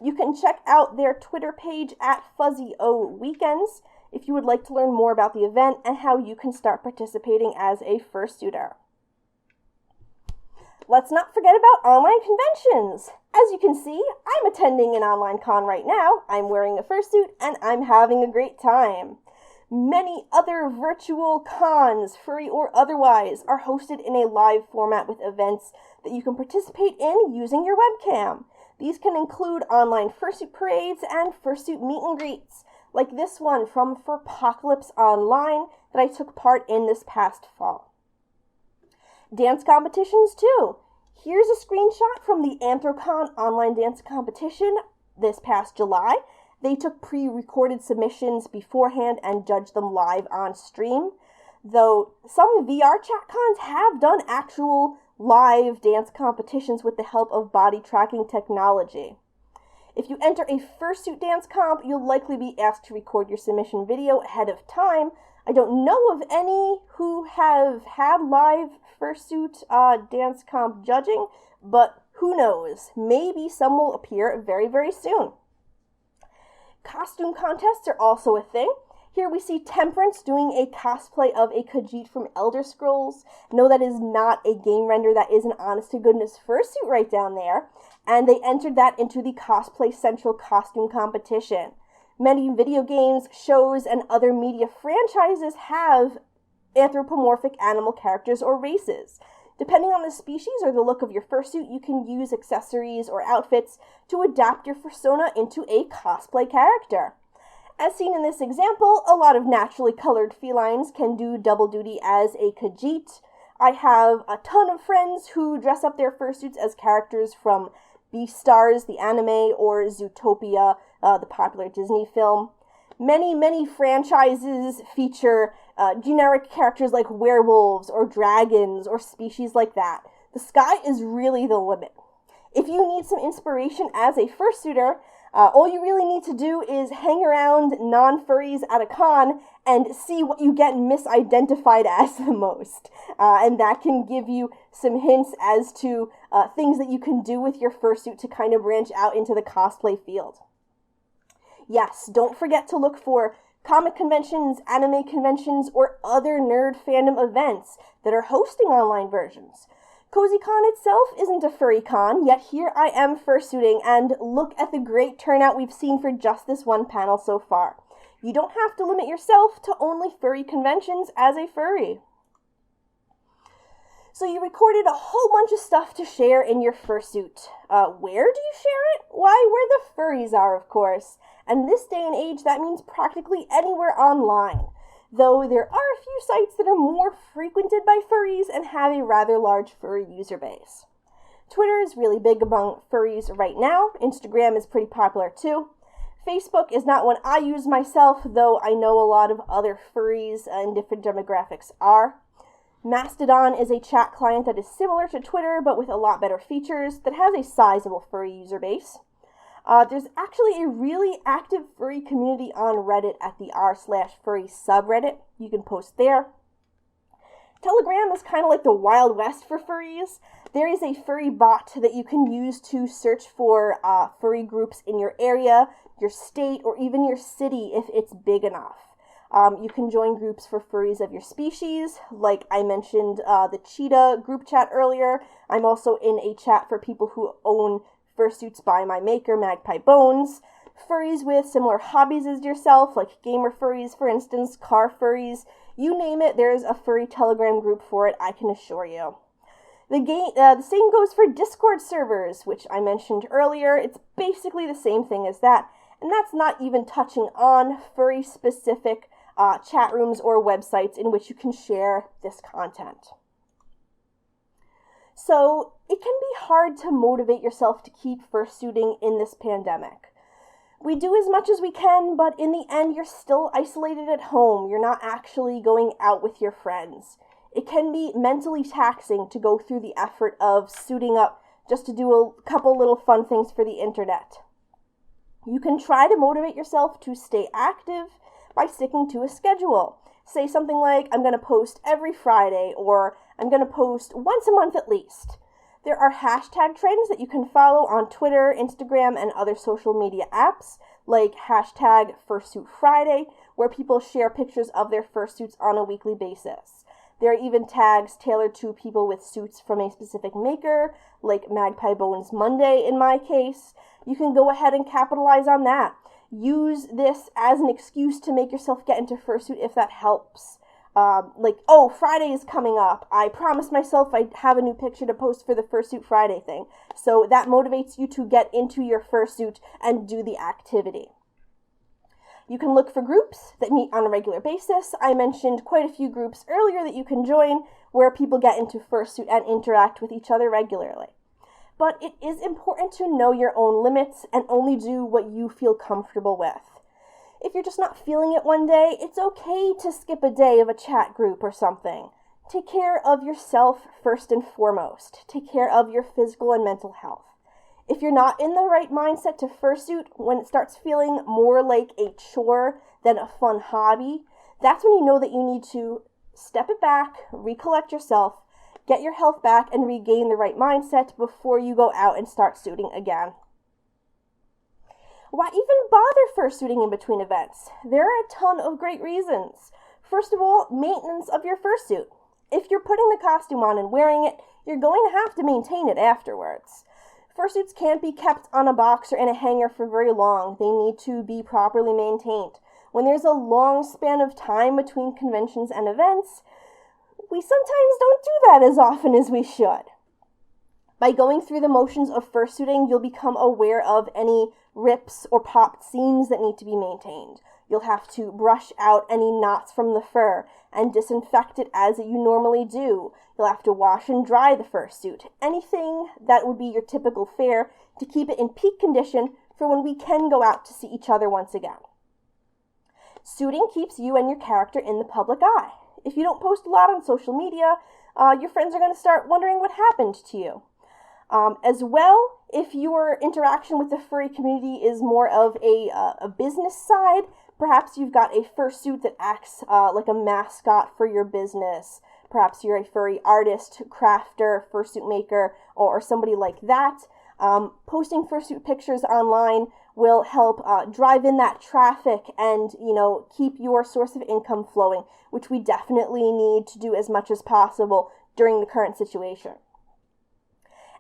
You can check out their Twitter page at FuzzyOWeekends if you would like to learn more about the event and how you can start participating as a fursuiter. Let's not forget about online conventions. As you can see, I'm attending an online con right now. I'm wearing a fursuit and I'm having a great time. Many other virtual cons, furry or otherwise, are hosted in a live format with events that you can participate in using your webcam. These can include online fursuit parades and fursuit meet and greets, like this one from Furpocalypse Online that I took part in this past fall. Dance competitions too. Here's a screenshot from the Anthrocon online dance competition this past July. They took pre-recorded submissions beforehand and judged them live on stream, though some VR chat cons have done actual live dance competitions with the help of body tracking technology. If you enter a fursuit dance comp, you'll likely be asked to record your submission video ahead of time. I don't know of any who have had live fursuit dance comp judging, but who knows? Maybe some will appear very, very soon. Costume contests are also a thing. Here we see Temperance doing a cosplay of a Khajiit from Elder Scrolls. No, that is not a game render, that is an honest-to-goodness fursuit right down there. And they entered that into the Cosplay Central costume competition. Many video games, shows, and other media franchises have anthropomorphic animal characters or races. Depending on the species or the look of your fursuit, you can use accessories or outfits to adapt your fursona into a cosplay character. As seen in this example, a lot of naturally colored felines can do double duty as a Khajiit. I have a ton of friends who dress up their fursuits as characters from Beastars, the anime, or Zootopia, the popular Disney film. Many franchises feature generic characters like werewolves or dragons or species like that. The sky is really the limit. If you need some inspiration as a fursuiter, all you really need to do is hang around non-furries at a con and see what you get misidentified as the most. And that can give you some hints as to things that you can do with your fursuit to kind of branch out into the cosplay field. Yes, don't forget to look for comic conventions, anime conventions, or other nerd fandom events that are hosting online versions. CozyCon itself isn't a furry con, yet here I am fursuiting, and look at the great turnout we've seen for just this one panel so far. You don't have to limit yourself to only furry conventions as a furry. So you recorded a whole bunch of stuff to share in your fursuit. Where do you share it? Why, where the furries are, of course. And this day and age, that means practically anywhere online. Though there are a few sites that are more frequented by furries and have a rather large furry user base. Twitter is really big among furries right now. Instagram is pretty popular too. Facebook is not one I use myself, though I know a lot of other furries in different demographics are. Mastodon is a chat client that is similar to Twitter, but with a lot better features, that has a sizable furry user base. There's actually a really active furry community on Reddit at the r/furry subreddit. You can post there. Telegram is kind of like the Wild West for furries. There is a furry bot that you can use to search for furry groups in your area, your state, or even your city if it's big enough. You can join groups for furries of your species, like I mentioned the cheetah group chat earlier. I'm also in a chat for people who own fursuits by my maker, MagpieBones. Furries with similar hobbies as yourself, like gamer furries, for instance, car furries. You name it, there's a furry Telegram group for it, I can assure you. The same goes for Discord servers, which I mentioned earlier. It's basically the same thing as that, and that's not even touching on furry-specific chat rooms or websites in which you can share this content. So, it can be hard to motivate yourself to keep fursuiting in this pandemic. We do as much as we can, but in the end, you're still isolated at home. You're not actually going out with your friends. It can be mentally taxing to go through the effort of suiting up just to do a couple little fun things for the internet. You can try to motivate yourself to stay active by sticking to a schedule. Say something like, I'm going to post every Friday, or I'm going to post once a month at least. There are hashtag trends that you can follow on Twitter, Instagram, and other social media apps, like hashtag Fursuit Friday, where people share pictures of their fursuits on a weekly basis. There are even tags tailored to people with suits from a specific maker, like MagpieBones Monday in my case. You can go ahead and capitalize on that. Use this as an excuse to make yourself get into fursuit if that helps. Friday is coming up. I promised myself I'd have a new picture to post for the Fursuit Friday thing. So that motivates you to get into your fursuit and do the activity. You can look for groups that meet on a regular basis. I mentioned quite a few groups earlier that you can join where people get into fursuit and interact with each other regularly. But it is important to know your own limits and only do what you feel comfortable with. If you're just not feeling it one day, it's okay to skip a day of a chat group or something. Take care of yourself first and foremost. Take care of your physical and mental health. If you're not in the right mindset to fursuit, when it starts feeling more like a chore than a fun hobby, that's when you know that you need to step it back, recollect yourself, get your health back, and regain the right mindset before you go out and start suiting again. Why even bother fursuiting in between events? There are a ton of great reasons. First of all, maintenance of your fursuit. If you're putting the costume on and wearing it, you're going to have to maintain it afterwards. Fursuits can't be kept on a box or in a hanger for very long. They need to be properly maintained. When there's a long span of time between conventions and events, we sometimes don't do that as often as we should. By going through the motions of fursuiting, you'll become aware of any rips or popped seams that need to be maintained. You'll have to brush out any knots from the fur and disinfect it as you normally do. You'll have to wash and dry the fursuit. Anything that would be your typical fare to keep it in peak condition for when we can go out to see each other once again. Suiting keeps you and your character in the public eye. If you don't post a lot on social media, your friends are going to start wondering what happened to you. As well, if your interaction with the furry community is more of a business side, perhaps you've got a fursuit that acts like a mascot for your business. Perhaps you're a furry artist, crafter, fursuit maker, or somebody like that. Posting fursuit pictures online will help drive in that traffic and, keep your source of income flowing, which we definitely need to do as much as possible during the current situation.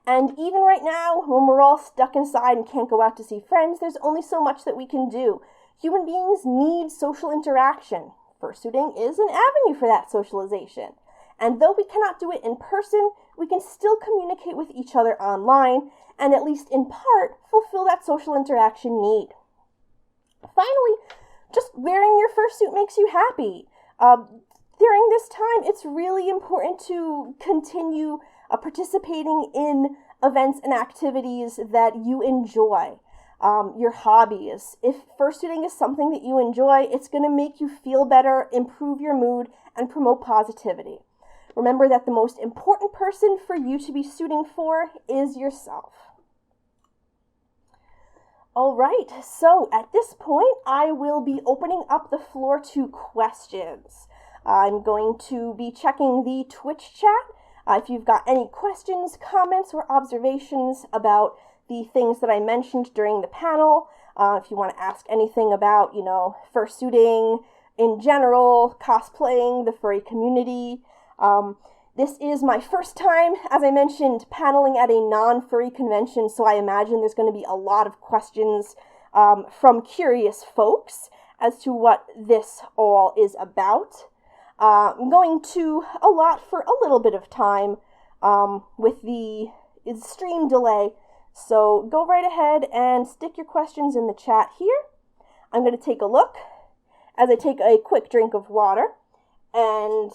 And even right now, when we're all stuck inside and can't go out to see friends, there's only so much that we can do. Human beings need social interaction. Fursuiting is an avenue for that socialization. And though we cannot do it in person, we can still communicate with each other online and at least in part fulfill that social interaction need. Finally, just wearing your fursuit makes you happy. During this time, it's really important to continue participating in events and activities that you enjoy. Your hobbies. If fursuiting is something that you enjoy, it's going to make you feel better, improve your mood, and promote positivity. Remember that the most important person for you to be suiting for is yourself. All right, so at this point, I will be opening up the floor to questions. I'm going to be checking the Twitch chat. If you've got any questions, comments, or observations about the things that I mentioned during the panel, if you want to ask anything about, fursuiting in general, cosplaying, the furry community. This is my first time, as I mentioned, paneling at a non-furry convention, so I imagine there's going to be a lot of questions from curious folks as to what this all is about. I'm going to allot for a little bit of time with the stream delay, so go right ahead and stick your questions in the chat here. I'm going to take a look as I take a quick drink of water and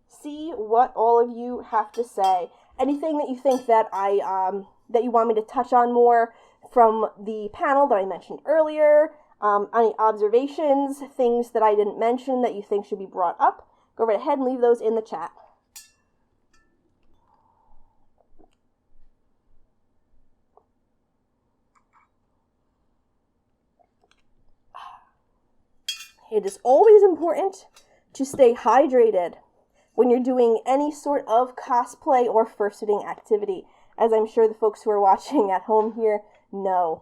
see what all of you have to say. Anything that you think that that you want me to touch on more from the panel that I mentioned earlier, any observations, things that I didn't mention that you think should be brought up, go right ahead and leave those in the chat. It is always important to stay hydrated when you're doing any sort of cosplay or fursuiting activity, as I'm sure the folks who are watching at home here know.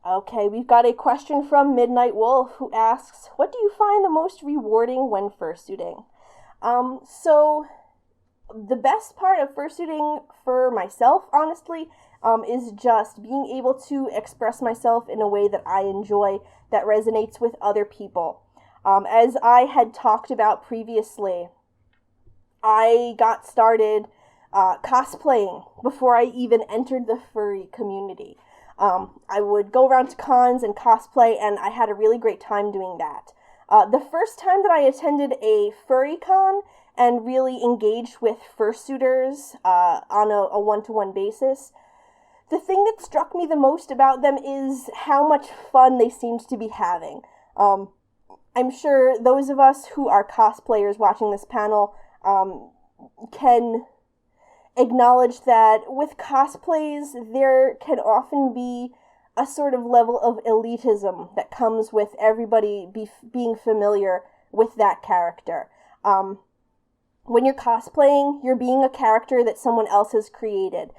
Okay, we've got a question from Midnight Wolf who asks, what do you find the most rewarding when fursuiting? So the best part of fursuiting for myself, honestly, is just being able to express myself in a way that I enjoy, that resonates with other people. As I had talked about previously, I got started cosplaying before I even entered the furry community. I would go around to cons and cosplay, and I had a really great time doing that. The first time that I attended a furry con and really engaged with fursuiters on a one-to-one basis, the thing that struck me the most about them is how much fun they seemed to be having. I'm sure those of us who are cosplayers watching this panel can acknowledge that with cosplays, there can often be a sort of level of elitism that comes with everybody being familiar with that character. When you're cosplaying, you're being a character that someone else has created.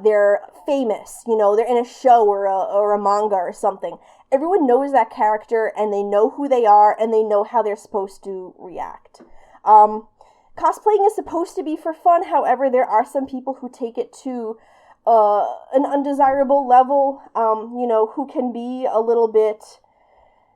They're famous, they're in a show or a manga or something. Everyone knows that character, and they know who they are, and they know how they're supposed to react. Cosplaying is supposed to be for fun, however, there are some people who take it to an undesirable level, who can be a little bit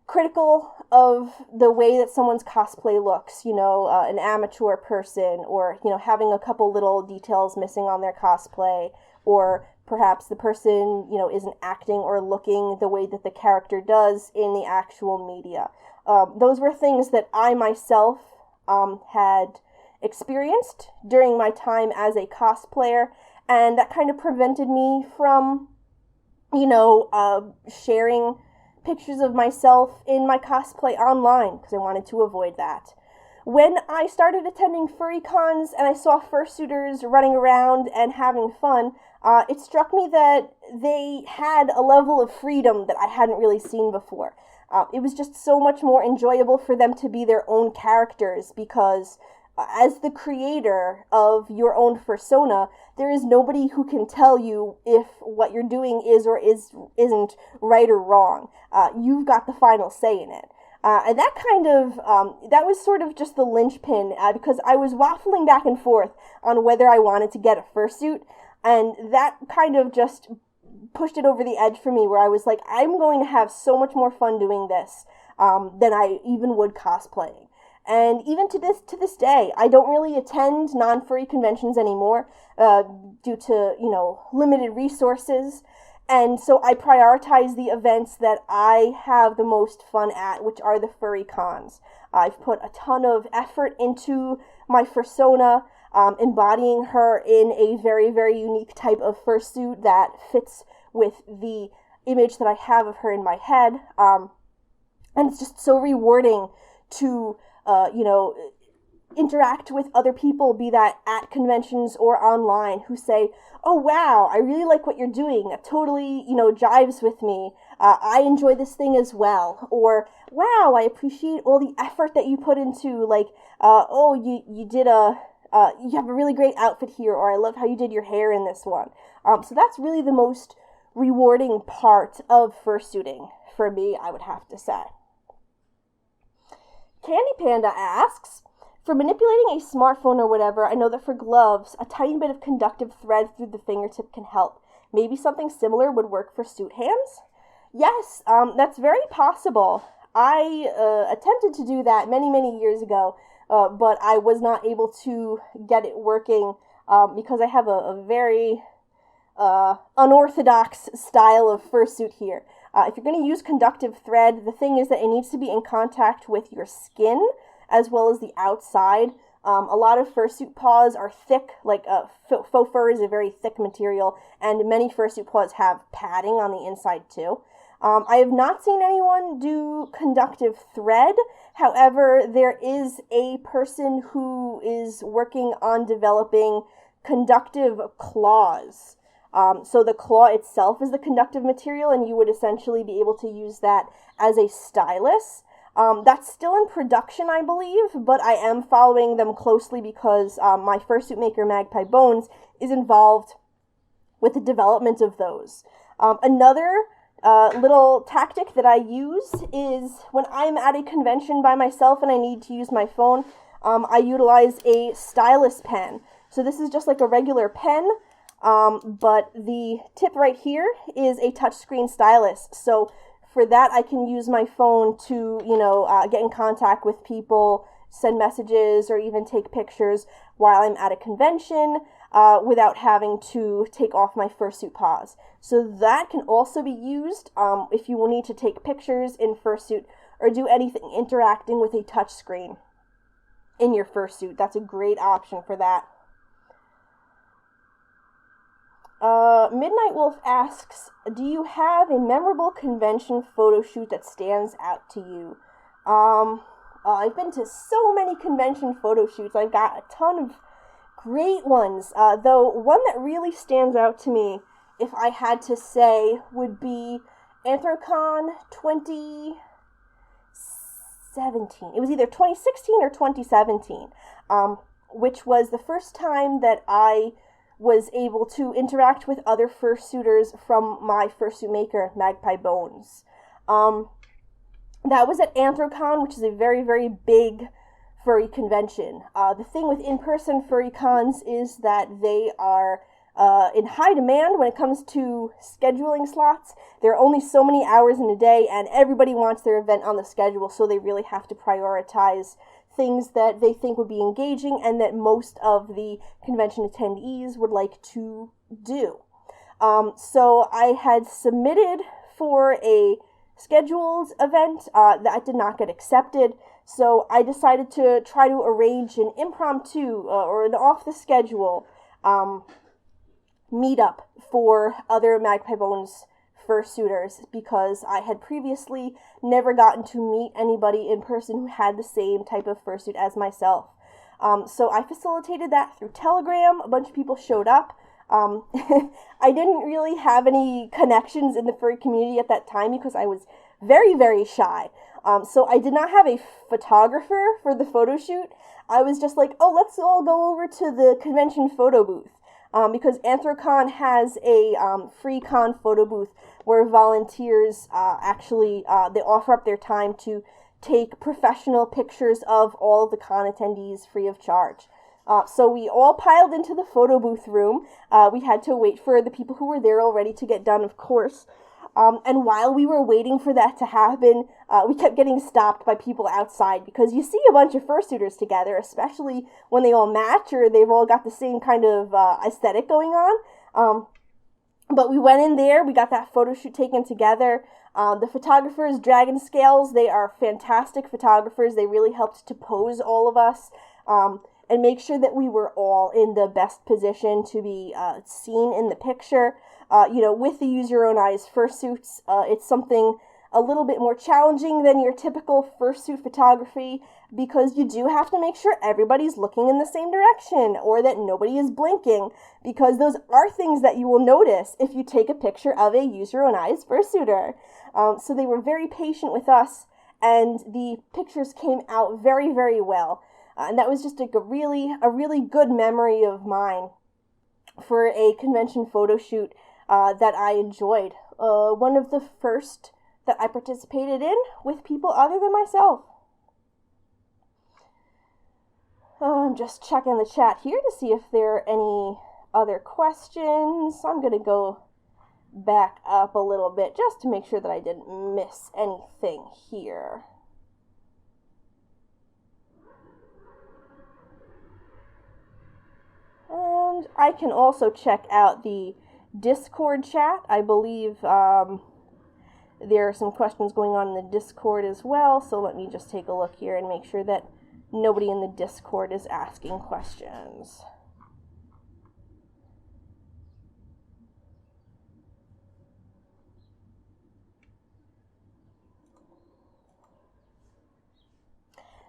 critical of the way that someone's cosplay looks, an amateur person, or, having a couple little details missing on their cosplay, or perhaps the person, isn't acting or looking the way that the character does in the actual media. Those were things that I myself had experienced during my time as a cosplayer, and that kind of prevented me from, sharing pictures of myself in my cosplay online, because I wanted to avoid that. When I started attending furry cons and I saw fursuiters running around and having fun, it struck me that they had a level of freedom that I hadn't really seen before. It was just so much more enjoyable for them to be their own characters, because as the creator of your own persona, there is nobody who can tell you if what you're doing is or isn't right or wrong. You've got the final say in it. And that that was sort of just the linchpin, because I was waffling back and forth on whether I wanted to get a fursuit, and that kind of just pushed it over the edge for me, where I was like, I'm going to have so much more fun doing this than I even would cosplaying. And even to this day, I don't really attend non-furry conventions anymore due to, limited resources. And so I prioritize the events that I have the most fun at, which are the furry cons. I've put a ton of effort into my fursona, embodying her in a very, very unique type of fursuit that fits with the image that I have of her in my head. And it's just so rewarding to, interact with other people, be that at conventions or online, who say, oh, wow, I really like what you're doing. That totally, jives with me. I enjoy this thing as well. Or, wow, I appreciate all the effort that you put into, like, you have a really great outfit here, or I love how you did your hair in this one. So that's really the most rewarding part of fursuiting for me, I would have to say. Candy Panda asks, for manipulating a smartphone or whatever, I know that for gloves, a tiny bit of conductive thread through the fingertip can help. Maybe something similar would work for suit hands? Yes, that's very possible. I attempted to do that many, many years ago, but I was not able to get it working because I have a very unorthodox style of fursuit here. If you're going to use conductive thread, the thing is that it needs to be in contact with your skin as well as the outside. A lot of fursuit paws are thick, like faux fur is a very thick material, and many fursuit paws have padding on the inside too. I have not seen anyone do conductive thread. However, there is a person who is working on developing conductive claws. So the claw itself is the conductive material, and you would essentially be able to use that as a stylus. That's still in production, I believe, but I am following them closely because my fursuit maker, MagpieBones, is involved with the development of those. Another little tactic that I use is when I'm at a convention by myself and I need to use my phone, I utilize a stylus pen. So this is just like a regular pen, but the tip right here is a touchscreen stylus. So for that, I can use my phone to, get in contact with people, send messages, or even take pictures while I'm at a convention without having to take off my fursuit paws. So that can also be used if you will need to take pictures in fursuit or do anything interacting with a touchscreen in your fursuit. That's a great option for that. Midnight Wolf asks, do you have a memorable convention photo shoot that stands out to you? I've been to so many convention photo shoots. I've got a ton of great ones, though one that really stands out to me, if I had to say, would be Anthrocon 2017. It was either 2016 or 2017, which was the first time that I was able to interact with other fursuiters from my fursuit maker, MagpieBones. That was at Anthrocon, which is a very, very big furry convention. The thing with in-person furry cons is that they are in high demand when it comes to scheduling slots. There are only so many hours in a day, and everybody wants their event on the schedule, so they really have to prioritize things that they think would be engaging and that most of the convention attendees would like to do. So I had submitted for a scheduled event that did not get accepted, so I decided to try to arrange an impromptu or an off-the-schedule meetup for other MagpieBones fursuiters, because I had previously never gotten to meet anybody in person who had the same type of fursuit as myself. So I facilitated that through Telegram. A bunch of people showed up. I didn't really have any connections in the furry community at that time because I was very, very shy. So I did not have a photographer for the photo shoot. I was just like, oh, let's all go over to the convention photo booth. Because Anthrocon has a free con photo booth where volunteers actually they offer up their time to take professional pictures of all of the con attendees free of charge. So we all piled into the photo booth room. We had to wait for the people who were there already to get done, of course. And while we were waiting for that to happen, we kept getting stopped by people outside, because you see a bunch of fursuiters together, especially when they all match or they've all got the same kind of aesthetic going on. But we went in there, we got that photo shoot taken together. The photographers, Dragon Scales, they are fantastic photographers. They really helped to pose all of us and make sure that we were all in the best position to be seen in the picture. With the use your own eyes fursuits, it's something a little bit more challenging than your typical fursuit photography, because you do have to make sure everybody's looking in the same direction or that nobody is blinking, because those are things that you will notice if you take a picture of a use your own eyes fursuiter. So they were very patient with us, and the pictures came out very, very well. And that was just a really good memory of mine for a convention photo shoot that I enjoyed. One of the first that I participated in with people other than myself. I'm just checking the chat here to see if there are any other questions. I'm going to go back up a little bit just to make sure that I didn't miss anything here. And I can also check out the Discord chat. I believe there are some questions going on in the Discord as well, so let me just take a look here and make sure that nobody in the Discord is asking questions.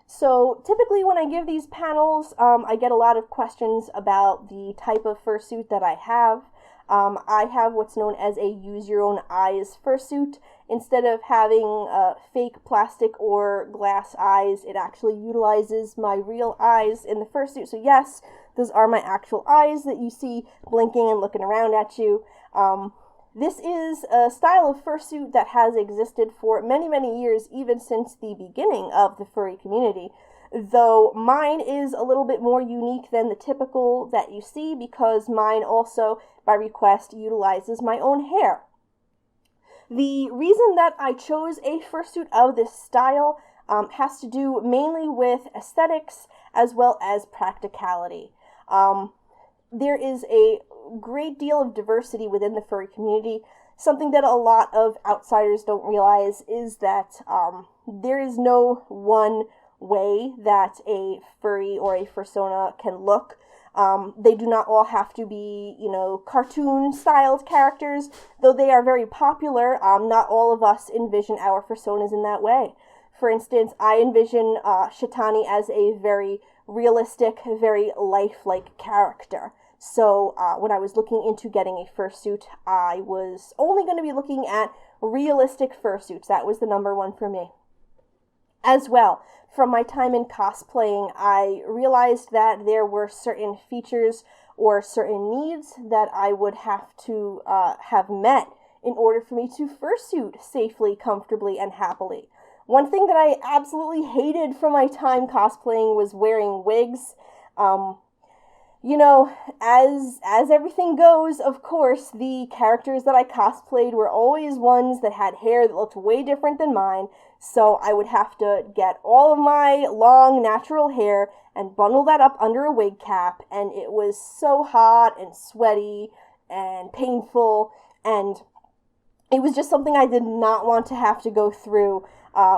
So typically when I give these panels, I get a lot of questions about the type of fursuit that I have. I have what's known as a use your own eyes fursuit. Instead of having fake plastic or glass eyes, it actually utilizes my real eyes in the fursuit. So yes, those are my actual eyes that you see blinking and looking around at you. This is a style of fursuit that has existed for many, many years, even since the beginning of the furry community. Though mine is a little bit more unique than the typical that you see, because mine also, by request, utilizes my own hair. The reason that I chose a fursuit of this style has to do mainly with aesthetics as well as practicality. There is a great deal of diversity within the furry community. Something that a lot of outsiders don't realize is that there is no one way that a furry or a fursona can look. They do not all have to be, cartoon-styled characters, though they are very popular. Not all of us envision our fursonas in that way. For instance, I envision Shetani as a very realistic, very lifelike character. So when I was looking into getting a fursuit, I was only going to be looking at realistic fursuits. That was the number one for me. As well, from my time in cosplaying, I realized that there were certain features or certain needs that I would have to have met in order for me to fursuit safely, comfortably, and happily. One thing that I absolutely hated from my time cosplaying was wearing wigs. As everything goes, of course, the characters that I cosplayed were always ones that had hair that looked way different than mine, so I would have to get all of my long, natural hair and bundle that up under a wig cap, and it was so hot and sweaty and painful, and it was just something I did not want to have to go through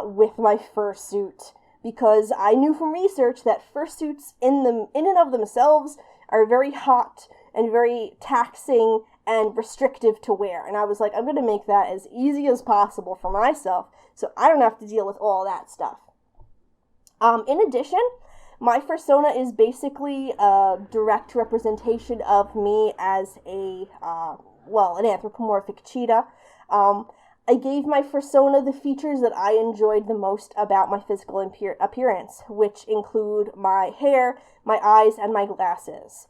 with my fursuit, because I knew from research that fursuits in and of themselves are very hot and very taxing and restrictive to wear. And I was like, I'm going to make that as easy as possible for myself so I don't have to deal with all that stuff. In addition, my fursona is basically a direct representation of me as an anthropomorphic cheetah. I gave my fursona the features that I enjoyed the most about my physical appearance, which include my hair, my eyes, and my glasses.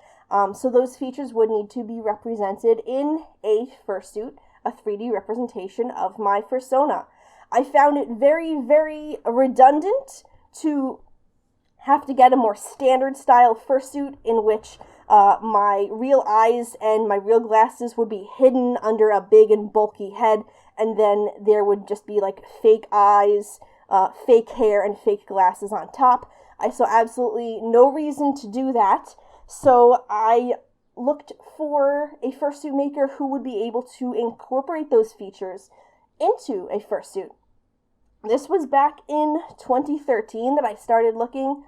So those features would need to be represented in a fursuit, a 3D representation of my fursona. I found it very, very redundant to have to get a more standard style fursuit in which my real eyes and my real glasses would be hidden under a big and bulky head, and then there would just be like fake eyes, fake hair, and fake glasses on top. I saw absolutely no reason to do that, so I looked for a fursuit maker who would be able to incorporate those features into a fursuit. This was back in 2013 that I started looking,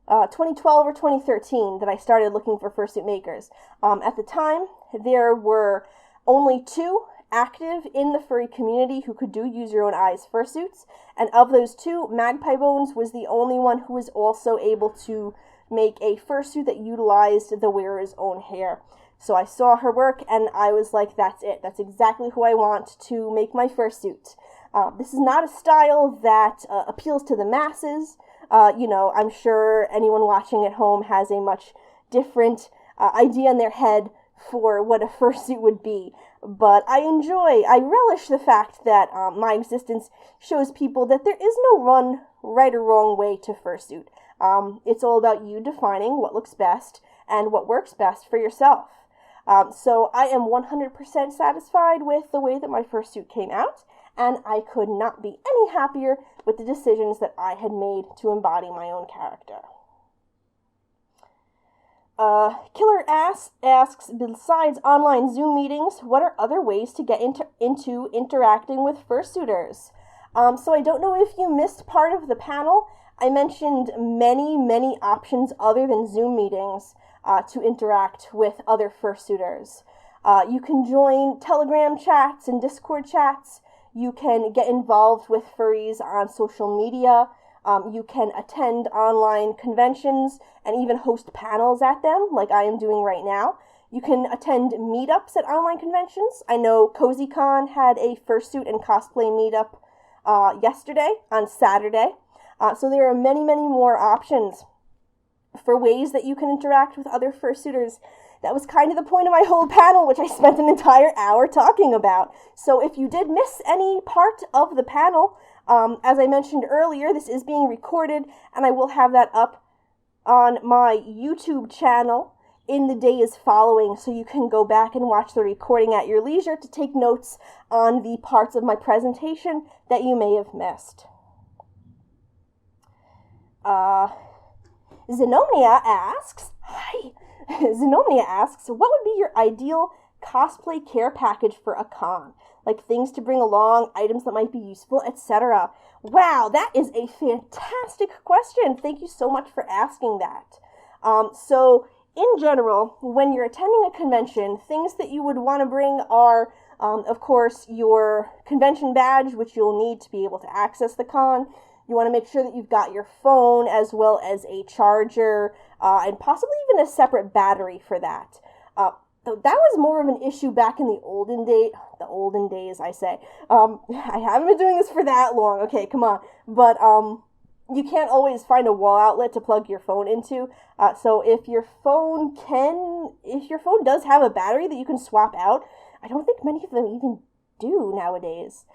2012 or 2013 that I started looking for fursuit makers. At the time, there were only 2 active in the furry community who could do use your own eyes fursuits, and of those 2, MagpieBones was the only one who was also able to make a fursuit that utilized the wearer's own hair. So I saw her work and I was like, that's it. That's exactly who I want to make my fursuit. This is not a style that appeals to the masses. I'm sure anyone watching at home has a much different idea in their head for what a fursuit would be. But I relish the fact that my existence shows people that there is no right or wrong way to fursuit. It's all about you defining what looks best and what works best for yourself. So I am 100% satisfied with the way that my fursuit came out, and I could not be any happier with the decisions that I had made to embody my own character. Killer asks, besides online Zoom meetings, what are other ways to get into interacting with fursuiters? So I don't know if you missed part of the panel. I mentioned many options other than Zoom meetings to interact with other fursuiters. You can join Telegram chats and Discord chats. You can get involved with furries on social media. You can attend online conventions and even host panels at them, like I am doing right now. You can attend meetups at online conventions. I know CozyCon had a fursuit and cosplay meetup yesterday, on Saturday. So there are many more options for ways that you can interact with other fursuiters. That was kind of the point of my whole panel, which I spent an entire hour talking about. So if you did miss any part of the panel, as I mentioned earlier, this is being recorded, and I will have that up on my YouTube channel in the days following, so you can go back and watch the recording at your leisure to take notes on the parts of my presentation that you may have missed. Zenomnia asks, what would be your ideal cosplay care package for a con? Like things to bring along, items that might be useful, etc. Wow, that is a fantastic question. Thank you so much for asking that. So in general, when you're attending a convention, things that you would want to bring are, of course, your convention badge, which you'll need to be able to access the con. You want to make sure that you've got your phone as well as a charger and possibly even a separate battery for that. That was more of an issue back in the olden days, I say. I haven't been doing this for that long. Okay, come on. But you can't always find a wall outlet to plug your phone into. So if your phone does have a battery that you can swap out, I don't think many of them even do nowadays.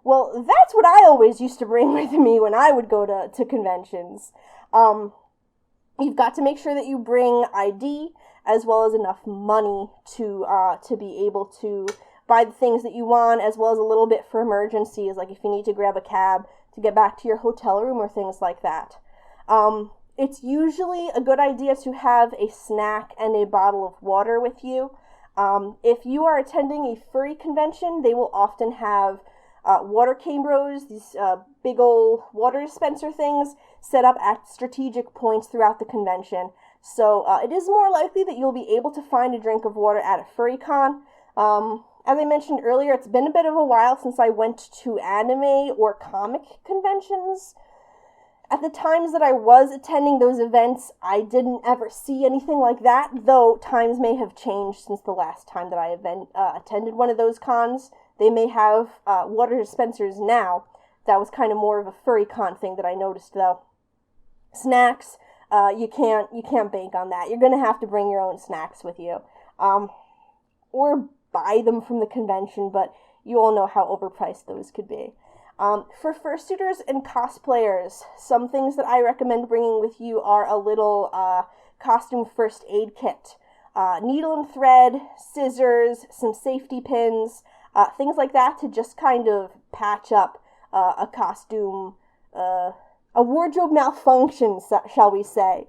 Well, that's what I always used to bring with me when I would go to conventions. You've got to make sure that you bring ID as well as enough money to be able to buy the things that you want, as well as a little bit for emergencies, like if you need to grab a cab to get back to your hotel room or things like that. It's usually a good idea to have a snack and a bottle of water with you. If you are attending a furry convention, they will often have water cambros, these big old water dispenser things set up at strategic points throughout the convention. So it is more likely that you'll be able to find a drink of water at a furry con. As I mentioned earlier, it's been a bit of a while since I went to anime or comic conventions. At the times that I was attending those events, I didn't ever see anything like that, though times may have changed since the last time that I attended one of those cons. They may have water dispensers now. That was kind of more of a furry con thing that I noticed, though. Snacks, you can't bank on that. You're going to have to bring your own snacks with you. Or buy them from the convention, but you all know how overpriced those could be. For fursuiters and cosplayers, some things that I recommend bringing with you are a little costume first aid kit. Needle and thread, scissors, some safety pins, things like that to just kind of patch up a costume, a wardrobe malfunction, shall we say,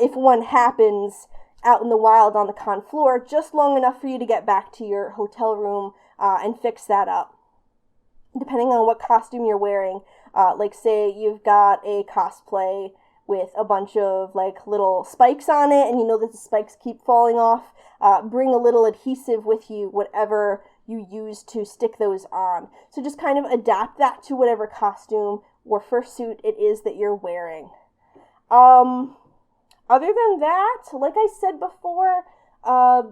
if one happens out in the wild on the con floor, just long enough for you to get back to your hotel room and fix that up. Depending on what costume you're wearing, like say you've got a cosplay with a bunch of like little spikes on it and you know that the spikes keep falling off, bring a little adhesive with you, whatever you use to stick those on. So just kind of adapt that to whatever costume or fursuit it is that you're wearing. Other than that, like I said before,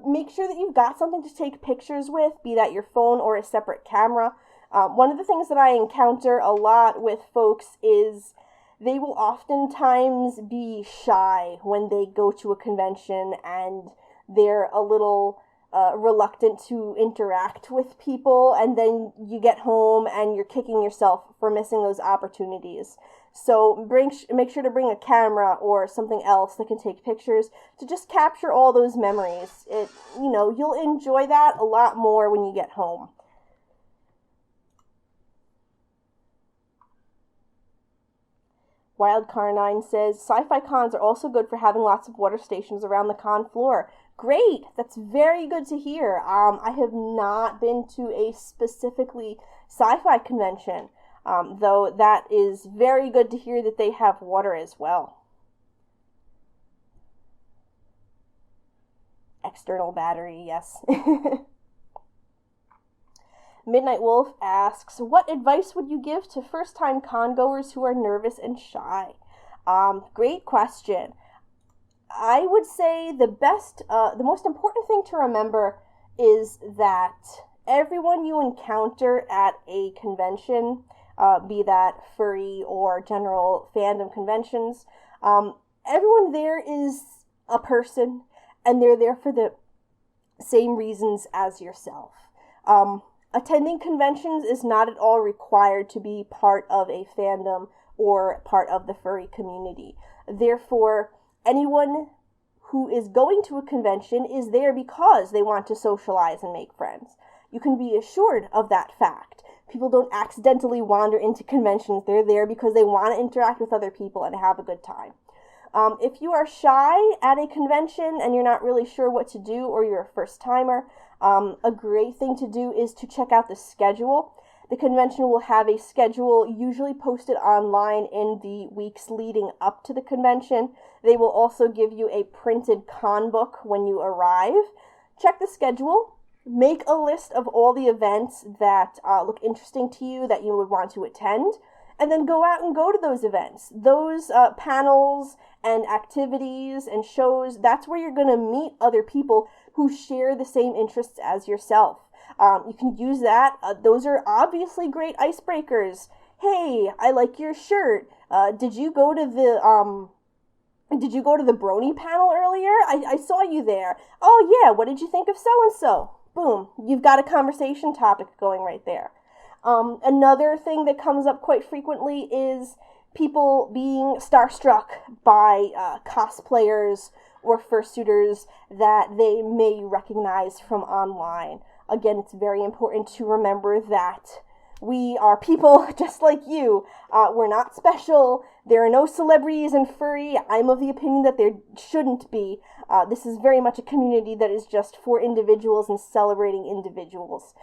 make sure that you've got something to take pictures with, be that your phone or a separate camera. One of the things that I encounter a lot with folks is they will oftentimes be shy when they go to a convention and they're a little reluctant to interact with people, and then you get home and you're kicking yourself for missing those opportunities. So make sure to bring a camera or something else that can take pictures to just capture all those memories. You'll enjoy that a lot more when you get home. Wildcar9 says, sci-fi cons are also good for having lots of water stations around the con floor. Great! That's very good to hear. I have not been to a specifically sci-fi convention, though that is very good to hear that they have water as well. External battery, yes. Midnight Wolf asks, what advice would you give to first-time con-goers who are nervous and shy? Great question. I would say the most important thing to remember is that everyone you encounter at a convention, be that furry or general fandom conventions, everyone there is a person, and they're there for the same reasons as yourself. Attending conventions is not at all required to be part of a fandom or part of the furry community. Therefore, anyone who is going to a convention is there because they want to socialize and make friends. You can be assured of that fact. People don't accidentally wander into conventions. They're there because they want to interact with other people and have a good time. If you are shy at a convention and you're not really sure what to do, or you're a first-timer, a great thing to do is to check out the schedule. The convention will have a schedule usually posted online in the weeks leading up to the convention. They will also give you a printed con book when you arrive. Check the schedule. Make a list of all the events that look interesting to you that you would want to attend, and then go out and go to those events. Those panels and activities and shows, that's where you're going to meet other people who share the same interests as yourself. You can use that. Those are obviously great icebreakers. Hey, I like your shirt. Did you go to the brony panel earlier? I saw you there. Oh yeah, what did you think of so-and-so? Boom, you've got a conversation topic going right there. Another thing that comes up quite frequently is people being starstruck by cosplayers or fursuiters that they may recognize from online. Again, it's very important to remember that we are people just like you. We're not special. There are no celebrities in furry. I'm of the opinion that there shouldn't be. This is very much a community that is just for individuals and celebrating individuals.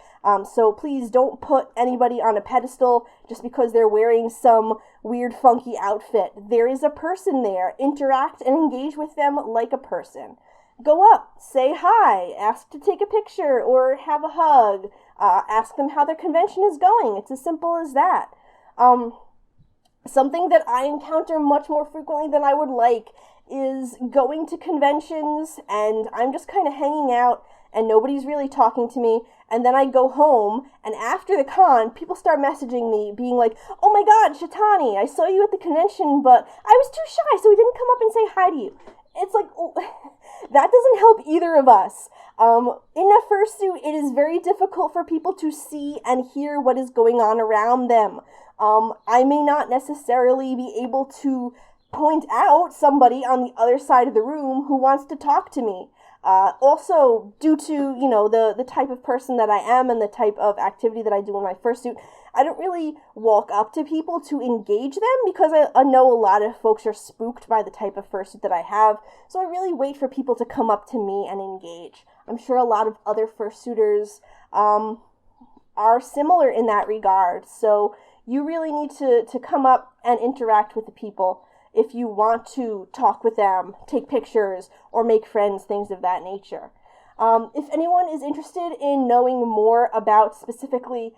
So please don't put anybody on a pedestal just because they're wearing some weird funky outfit. There is a person there. Interact and engage with them like a person. Go up, say hi, ask to take a picture or have a hug, ask them how their convention is going. It's as simple as that. Something that I encounter much more frequently than I would like is going to conventions and I'm just kind of hanging out and nobody's really talking to me, and then I go home, and after the con, people start messaging me, being like, oh my god, Shetani, I saw you at the convention, but I was too shy, so we didn't come up and say hi to you. It's like, oh, that doesn't help either of us. In a fursuit, it is very difficult for people to see and hear what is going on around them. I may not necessarily be able to point out somebody on the other side of the room who wants to talk to me. Also, due to, the type of person that I am and the type of activity that I do in my fursuit, I don't really walk up to people to engage them because I know a lot of folks are spooked by the type of fursuit that I have, so I really wait for people to come up to me and engage. I'm sure a lot of other fursuiters are similar in that regard, so you really need to come up and interact with the people if you want to talk with them, take pictures, or make friends, things of that nature. If anyone is interested in knowing more about specifically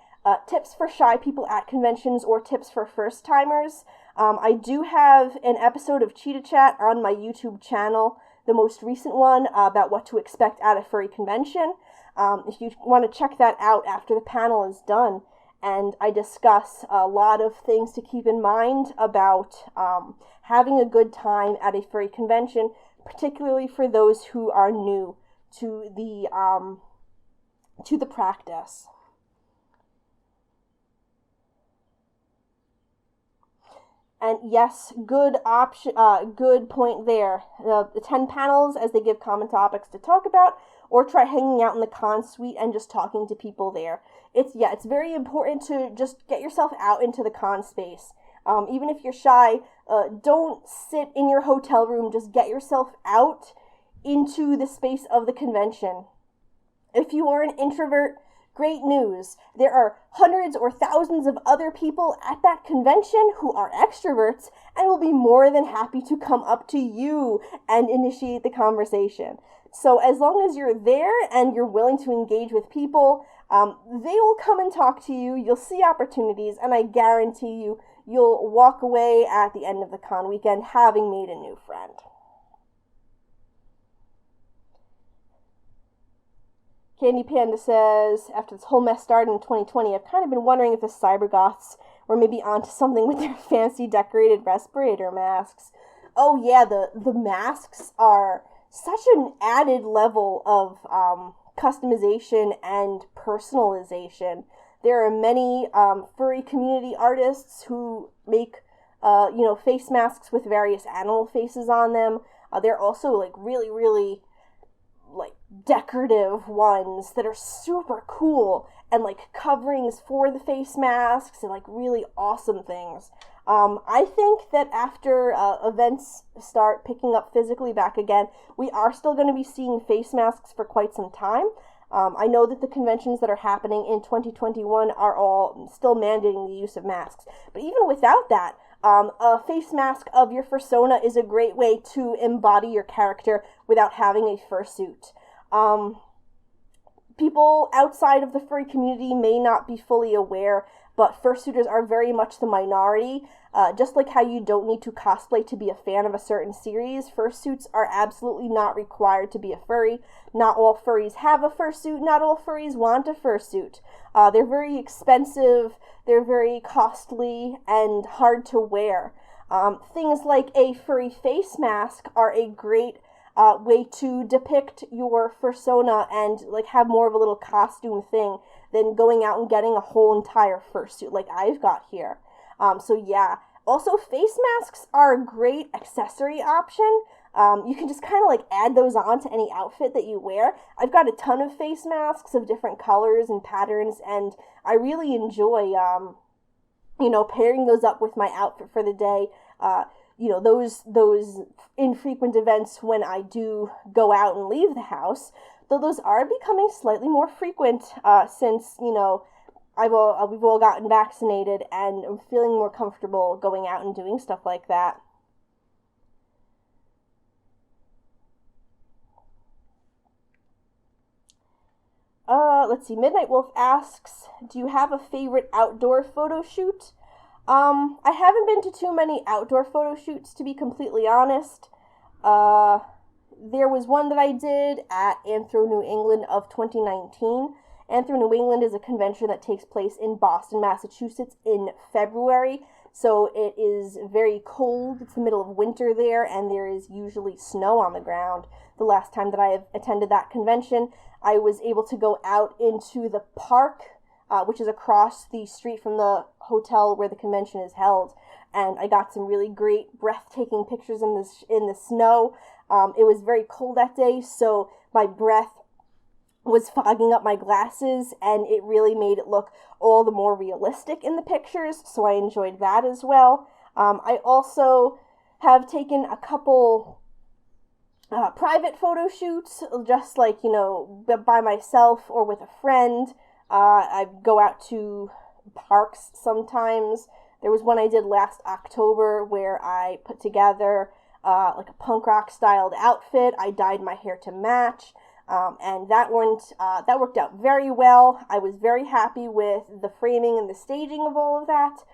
tips for shy people at conventions or tips for first-timers, I do have an episode of Cheetah Chat on my YouTube channel, the most recent one about what to expect at a furry convention. If you want to check that out after the panel is done, and I discuss a lot of things to keep in mind about having a good time at a furry convention, particularly for those who are new to the practice. And yes, good point there. The 10 panels as they give common topics to talk about, or try hanging out in the con suite and just talking to people there. It's very important to just get yourself out into the con space. Even if you're shy, don't sit in your hotel room, just get yourself out into the space of the convention. If you are an introvert, great news. There are hundreds or thousands of other people at that convention who are extroverts and will be more than happy to come up to you and initiate the conversation. So as long as you're there and you're willing to engage with people, they will come and talk to you. You'll see opportunities, and I guarantee you'll walk away at the end of the con weekend having made a new friend. Candy Panda says, after this whole mess started in 2020, I've kind of been wondering if the cybergoths were maybe onto something with their fancy decorated respirator masks. Oh yeah, the masks are such an added level of customization and personalization. There are many furry community artists who make face masks with various animal faces on them. They're also really, really decorative ones that are super cool, and coverings for the face masks and really awesome things. I think that after events start picking up physically back again, we are still going to be seeing face masks for quite some time. I know that the conventions that are happening in 2021 are all still mandating the use of masks. But even without that, a face mask of your fursona is a great way to embody your character without having a fursuit. People outside of the furry community may not be fully aware, but fursuiters are very much the minority. Just like how you don't need to cosplay to be a fan of a certain series, fursuits are absolutely not required to be a furry. Not all furries have a fursuit, not all furries want a fursuit. They're very expensive, they're very costly, and hard to wear. Things like a furry face mask are a great way to depict your fursona and have more of a little costume thing than going out and getting a whole entire fursuit like I've got here. So yeah. Also, face masks are a great accessory option. You can just kind of add those on to any outfit that you wear. I've got a ton of face masks of different colors and patterns, and I really enjoy, pairing those up with my outfit for the day. Those infrequent events when I do go out and leave the house, though those are becoming slightly more frequent since, we've all gotten vaccinated and I'm feeling more comfortable going out and doing stuff like that. Let's see. Midnight Wolf asks, do you have a favorite outdoor photo shoot? I haven't been to too many outdoor photo shoots, to be completely honest. There was one that I did at Anthro New England of 2019. Anthro New England is a convention that takes place in Boston, Massachusetts in February. So it is very cold. It's the middle of winter there, and there is usually snow on the ground. The last time that I have attended that convention, I was able to go out into the park which is across the street from the hotel where the convention is held. And I got some really great, breathtaking pictures in the snow. It was very cold that day, so my breath was fogging up my glasses, and it really made it look all the more realistic in the pictures, so I enjoyed that as well. I also have taken a couple private photo shoots, just like, you know, by myself or with a friend. I go out to parks sometimes. There was one I did last October where I put together like a punk rock styled outfit. I dyed my hair to match. And that worked out very well. I was very happy with the framing and the staging of all of that.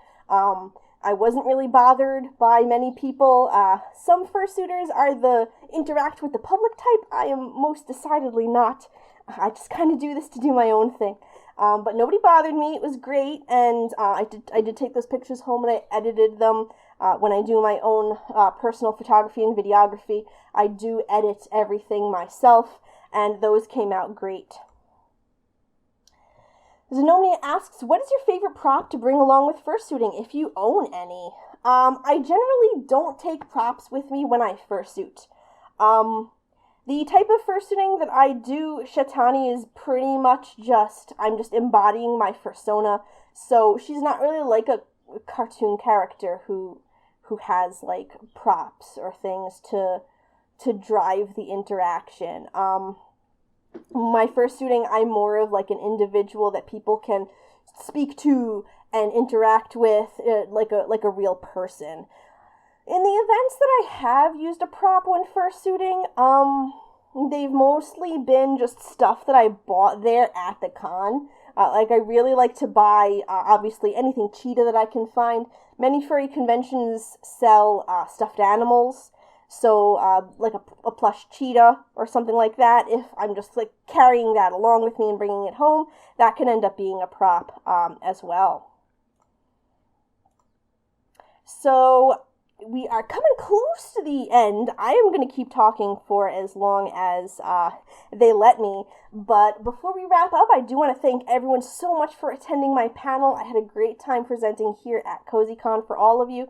I wasn't really bothered by many people. Some fursuiters are the interact with the public type. I am most decidedly not. I just kind of do this to do my own thing. But nobody bothered me. It was great, and I did take those pictures home and I edited them. When I do my own personal photography and videography, I do edit everything myself, and those came out great. Zenomia asks, what is your favorite prop to bring along with fursuiting, if you own any? I generally don't take props with me when I fursuit. The type of fursuiting that I do, Shetani, is pretty much I'm just embodying my fursona, so she's not really like a cartoon character who has like props or things to drive the interaction. My fursuiting, I'm more of like an individual that people can speak to and interact with, like a real person. In the events that I have used a prop when fursuiting, they've mostly been just stuff that I bought there at the con. Like, I really like to buy, obviously, anything cheetah that I can find. Many furry conventions sell stuffed animals, so like a plush cheetah or something like that. If I'm just like carrying that along with me and bringing it home, that can end up being a prop as well. So we are coming close to the end. I am going to keep talking for as long as they let me. But before we wrap up, I do want to thank everyone so much for attending my panel. I had a great time presenting here at CozyCon for all of you.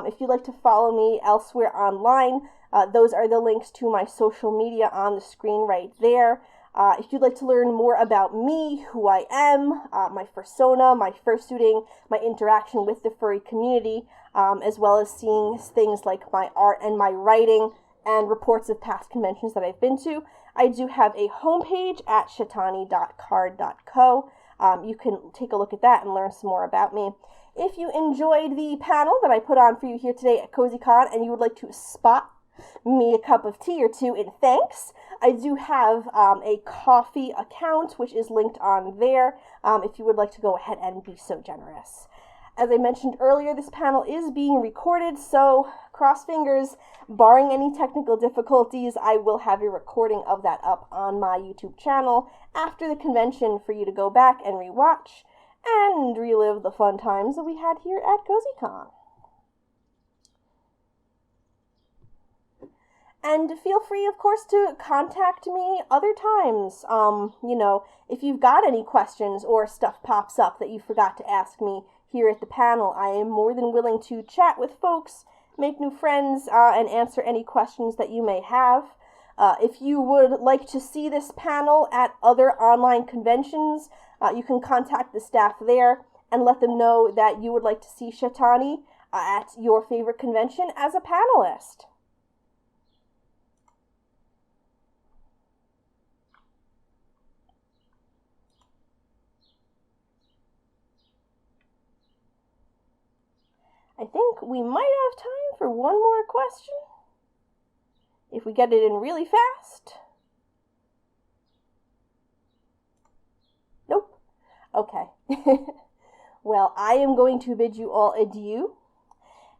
If you'd like to follow me elsewhere online, those are the links to my social media on the screen right there. If you'd like to learn more about me, who I am, my fursona, my fursuiting, my interaction with the furry community, as well as seeing things like my art and my writing and reports of past conventions that I've been to, I do have a homepage at shetani.card.co. You can take a look at that and learn some more about me. If you enjoyed the panel that I put on for you here today at CozyCon and you would like to spot me a cup of tea or two in thanks, I do have a coffee account, which is linked on there, if you would like to go ahead and be so generous. As I mentioned earlier, this panel is being recorded, so cross fingers, barring any technical difficulties, I will have a recording of that up on my YouTube channel after the convention for you to go back and rewatch and relive the fun times that we had here at CozyCon. And feel free, of course, to contact me other times. You know, if you've got any questions or stuff pops up that you forgot to ask me here at the panel, I am more than willing to chat with folks, make new friends, and answer any questions that you may have. If you would like to see this panel at other online conventions, you can contact the staff there and let them know that you would like to see Shetani at your favorite convention as a panelist. I think we might have time for one more question, if we get it in really fast. Nope. Okay. Well, I am going to bid you all adieu.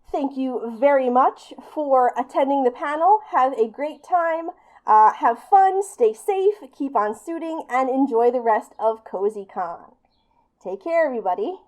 Thank you very much for attending the panel. Have a great time. Have fun, stay safe, keep on suiting, and enjoy the rest of CozyCon. Take care, everybody.